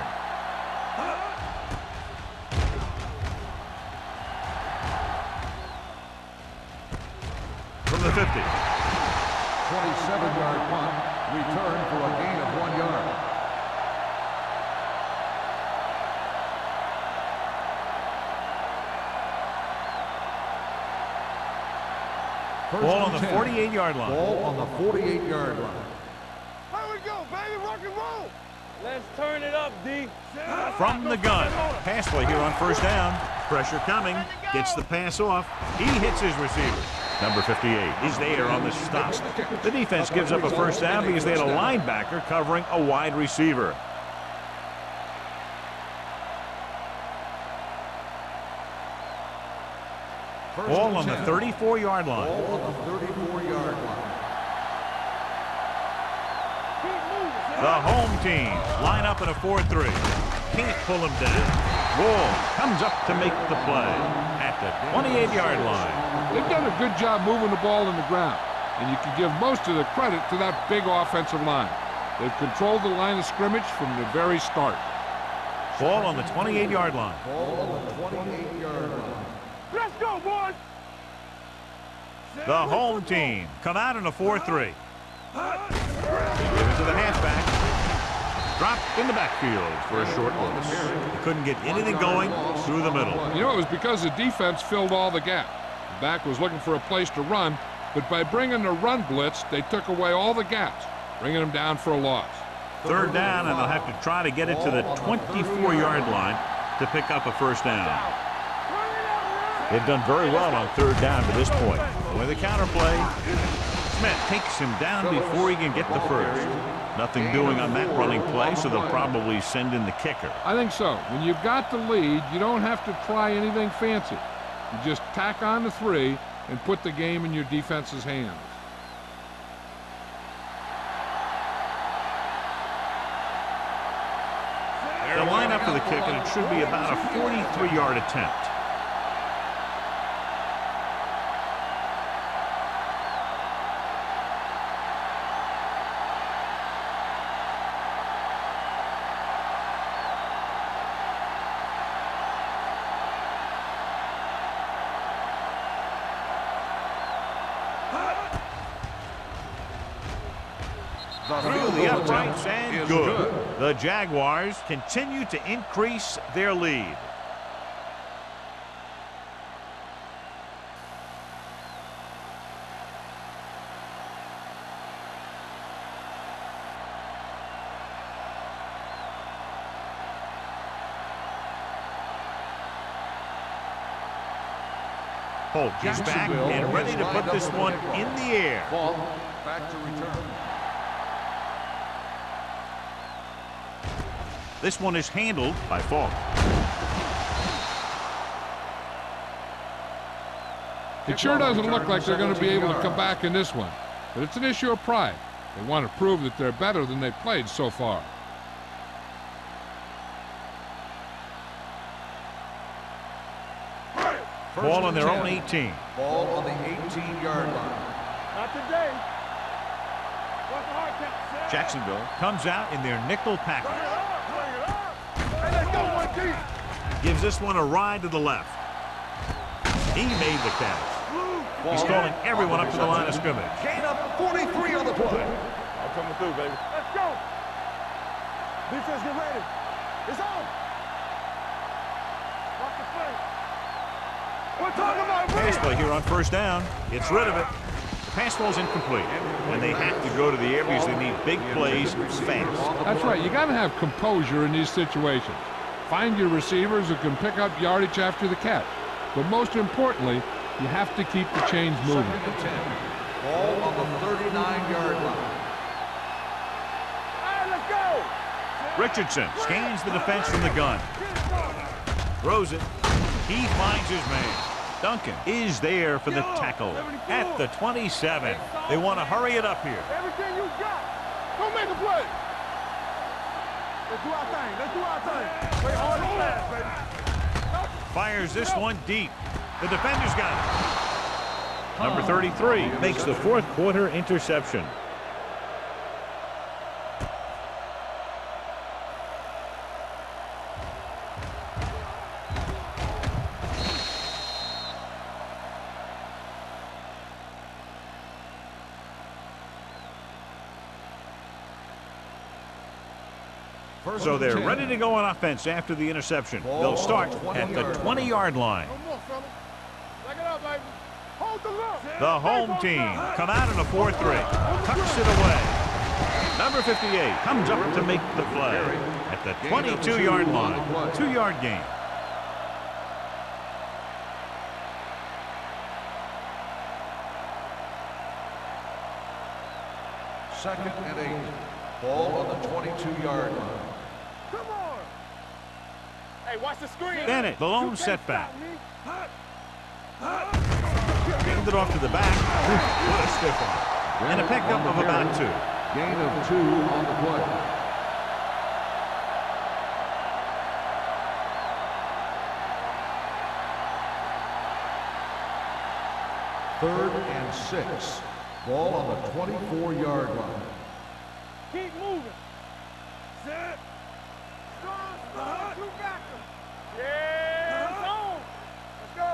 From the 50. 27-yard punt. Return for a gain of 1 yard. Ball on the 48-yard line. Ball on the 48-yard line. Here we go, baby. Rock and roll. Let's turn it up, D. From the gun. Pass play here on first down. Pressure coming. Gets the pass off. He hits his receiver. Number 58 is there on the stop. The defense gives up a first down because they had a linebacker covering a wide receiver. Ball on the 34-yard line. Ball on the 34-yard line. The home team line up in a 4-3. Can't pull him down. Wall comes up to make the play at the 28-yard line. They've done a good job moving the ball in the ground, and you can give most of the credit to that big offensive line. They've controlled the line of scrimmage from the very start. Ball on the 28-yard line. Ball on the 28-yard line. Let's go, boys. The home team come out in a 4-3. Give it to the halfback. Dropped in the backfield for a short loss. They couldn't get anything going through the middle. You know, it was because the defense filled all the gaps. The back was looking for a place to run, but by bringing the run blitz, they took away all the gaps, bringing them down for a loss. Third down, and they'll have to try to get it to the 24-yard line to pick up a first down. They've done very well on third down to this point. With the counterplay, Smith takes him down before he can get the first. Nothing doing on that running play, so they'll probably send in the kicker. I think so. When you've got the lead, you don't have to try anything fancy. You just tack on the 3 and put the game in your defense's hands. They'll line up for the kick, and it should be about a 43-yard attempt. Through the uprights and good. The Jaguars continue to increase their lead. Holt is back and ready to put this one in the air. Ball back to return. This one is handled by Falk. It sure doesn't look like they're going to be able to come back in this one, but it's an issue of pride. They want to prove that they're better than they've played so far. Ball on their own 18. Ball on the 18-yard line. Not today. What's the hard count? Jacksonville comes out in their nickel package. Hey, let's go, 1G. Gives this one a ride to the left. He made the catch. He's calling everyone up to the line of scrimmage. Gain up 43 on the play. I'm coming through, baby. Let's go. Defense, get ready. It's on. Watch the play. We're talking about Pass play here on first down. Gets rid of it. The pass ball's incomplete. And they have to go to the air because they need big plays fast. That's right. You got to have composure in these situations. Find your receivers who can pick up yardage after the catch. But most importantly, you have to keep the chains moving. Ball on the 39-yard line. All right, let's go. Richardson scans the defense from the gun. Throws it. He finds his man. Duncan is there for the tackle at the 27. They want to hurry it up here. Everything you got. Go make a play. Let's do our thing. Let's do our thing. Play hard and fast, baby. Fires this one deep. The defender's got it. Number 33 makes the fourth quarter interception. So they're ready to go on offense after the interception. They'll start at the 20-yard line. The home team come out in a 4-3. Tucks it away. Number 58 comes up to make the play at the 22-yard line. 2-yard gain. Second and 8. Ball on the 22-yard line. Come on. Hey, watch the screen. Bennett, the lone setback. Handed it off to the back. What a stiff arm. And a pickup of about 2. Gain of 2 on the play. Third and 6. Ball on the 24-yard line. Keep moving. Set. Strong. Two back. Yeah. Zone. Let's go.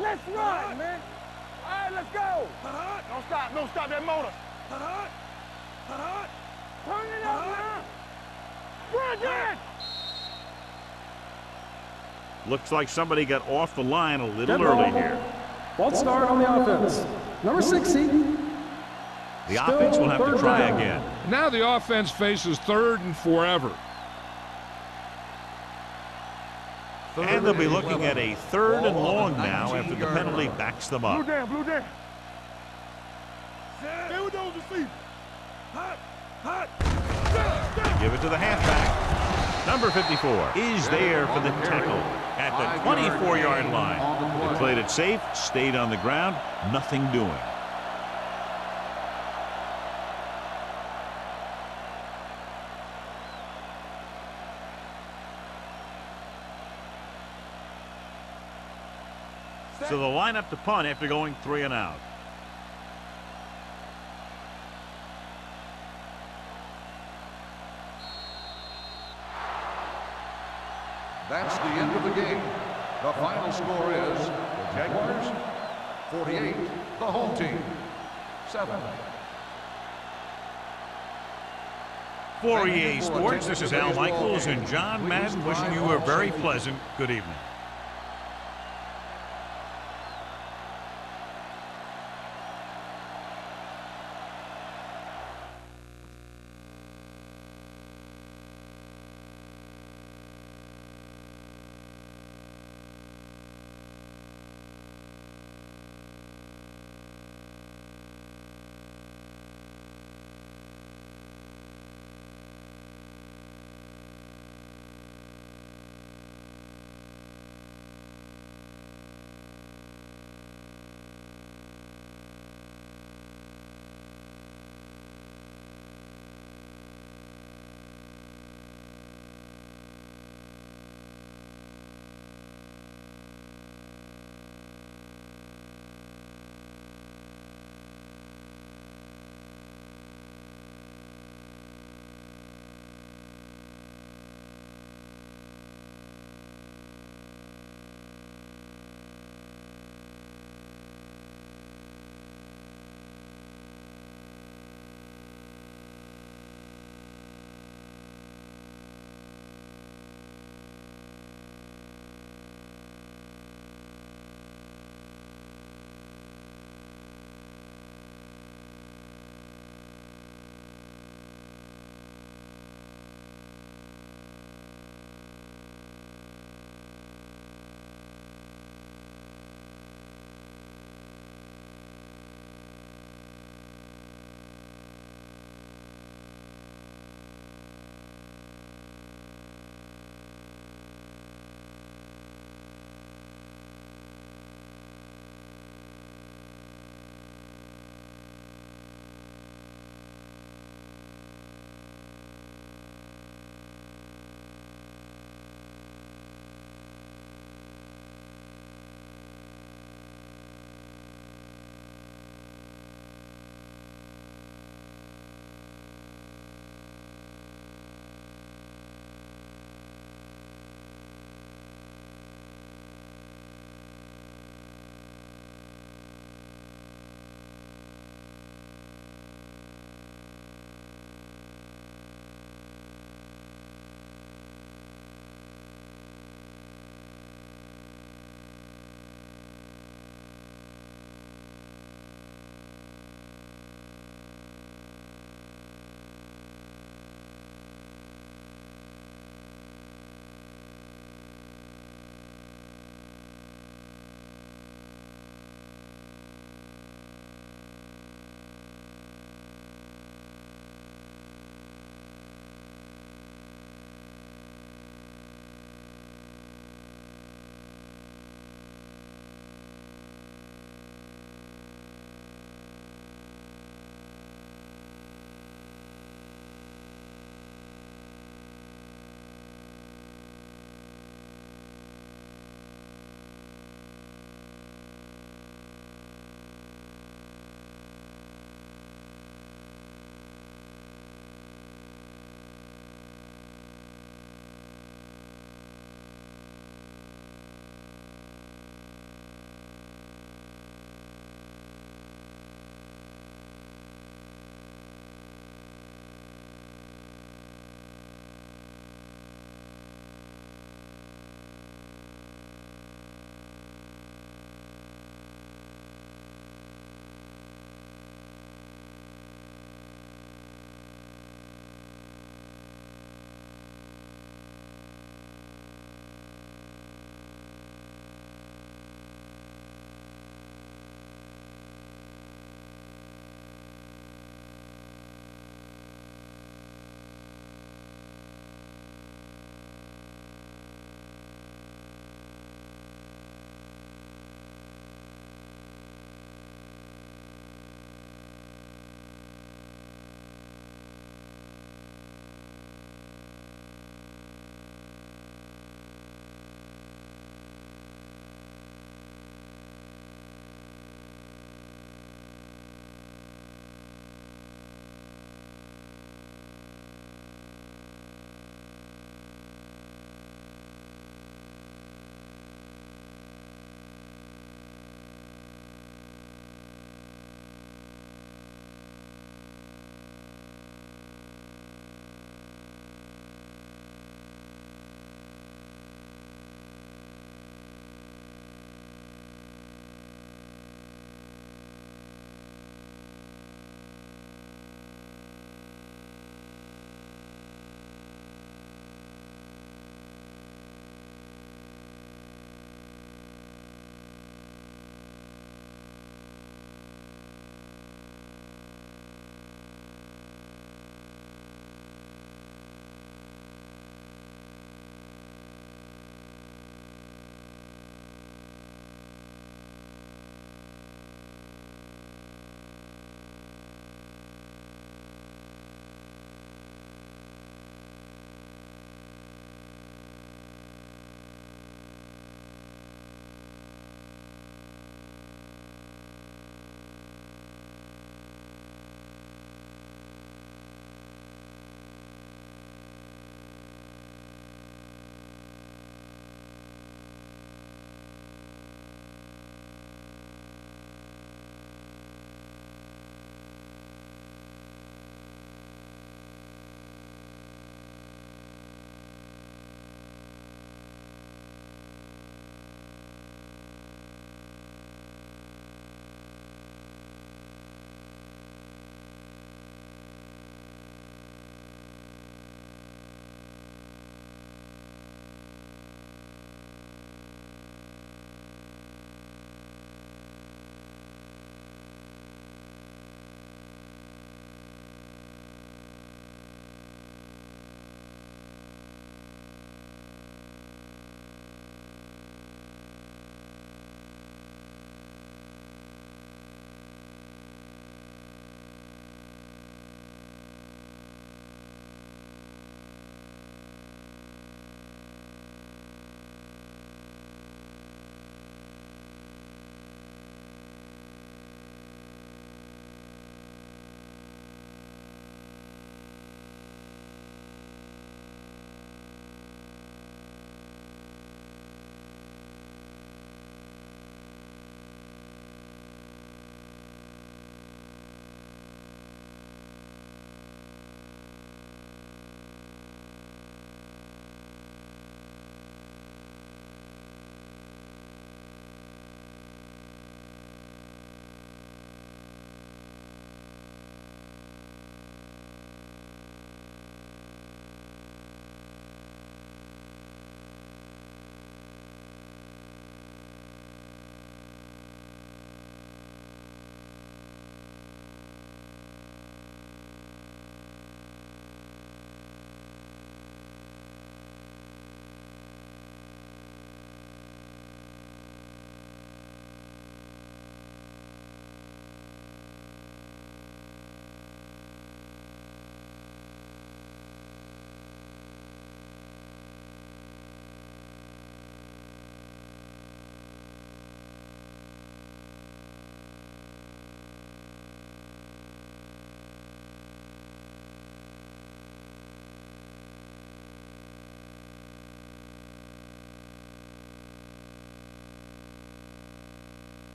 Let's run, man. All right, let's go. Don't stop. Don't stop that motor. Turn it up now. Run it. Looks like somebody got off the line a little Dead ball. early here. False start on the offense. Number 60. The offense will have to try again. Now the offense faces 3rd and forever. And they'll be looking at a 3rd and long now after the penalty backs them up. Blue down, blue down. Stay with those receivers. Give it to the halfback. Number 54 is there for the tackle at the 24-yard line. They played it safe, stayed on the ground, nothing doing. So they'll line up to punt after going 3 and out. That's the end of the game. The final score is the Jaguars 48, the home team 7. For EA Sports, this is Al Michaels and John Madden wishing you a very pleasant good evening.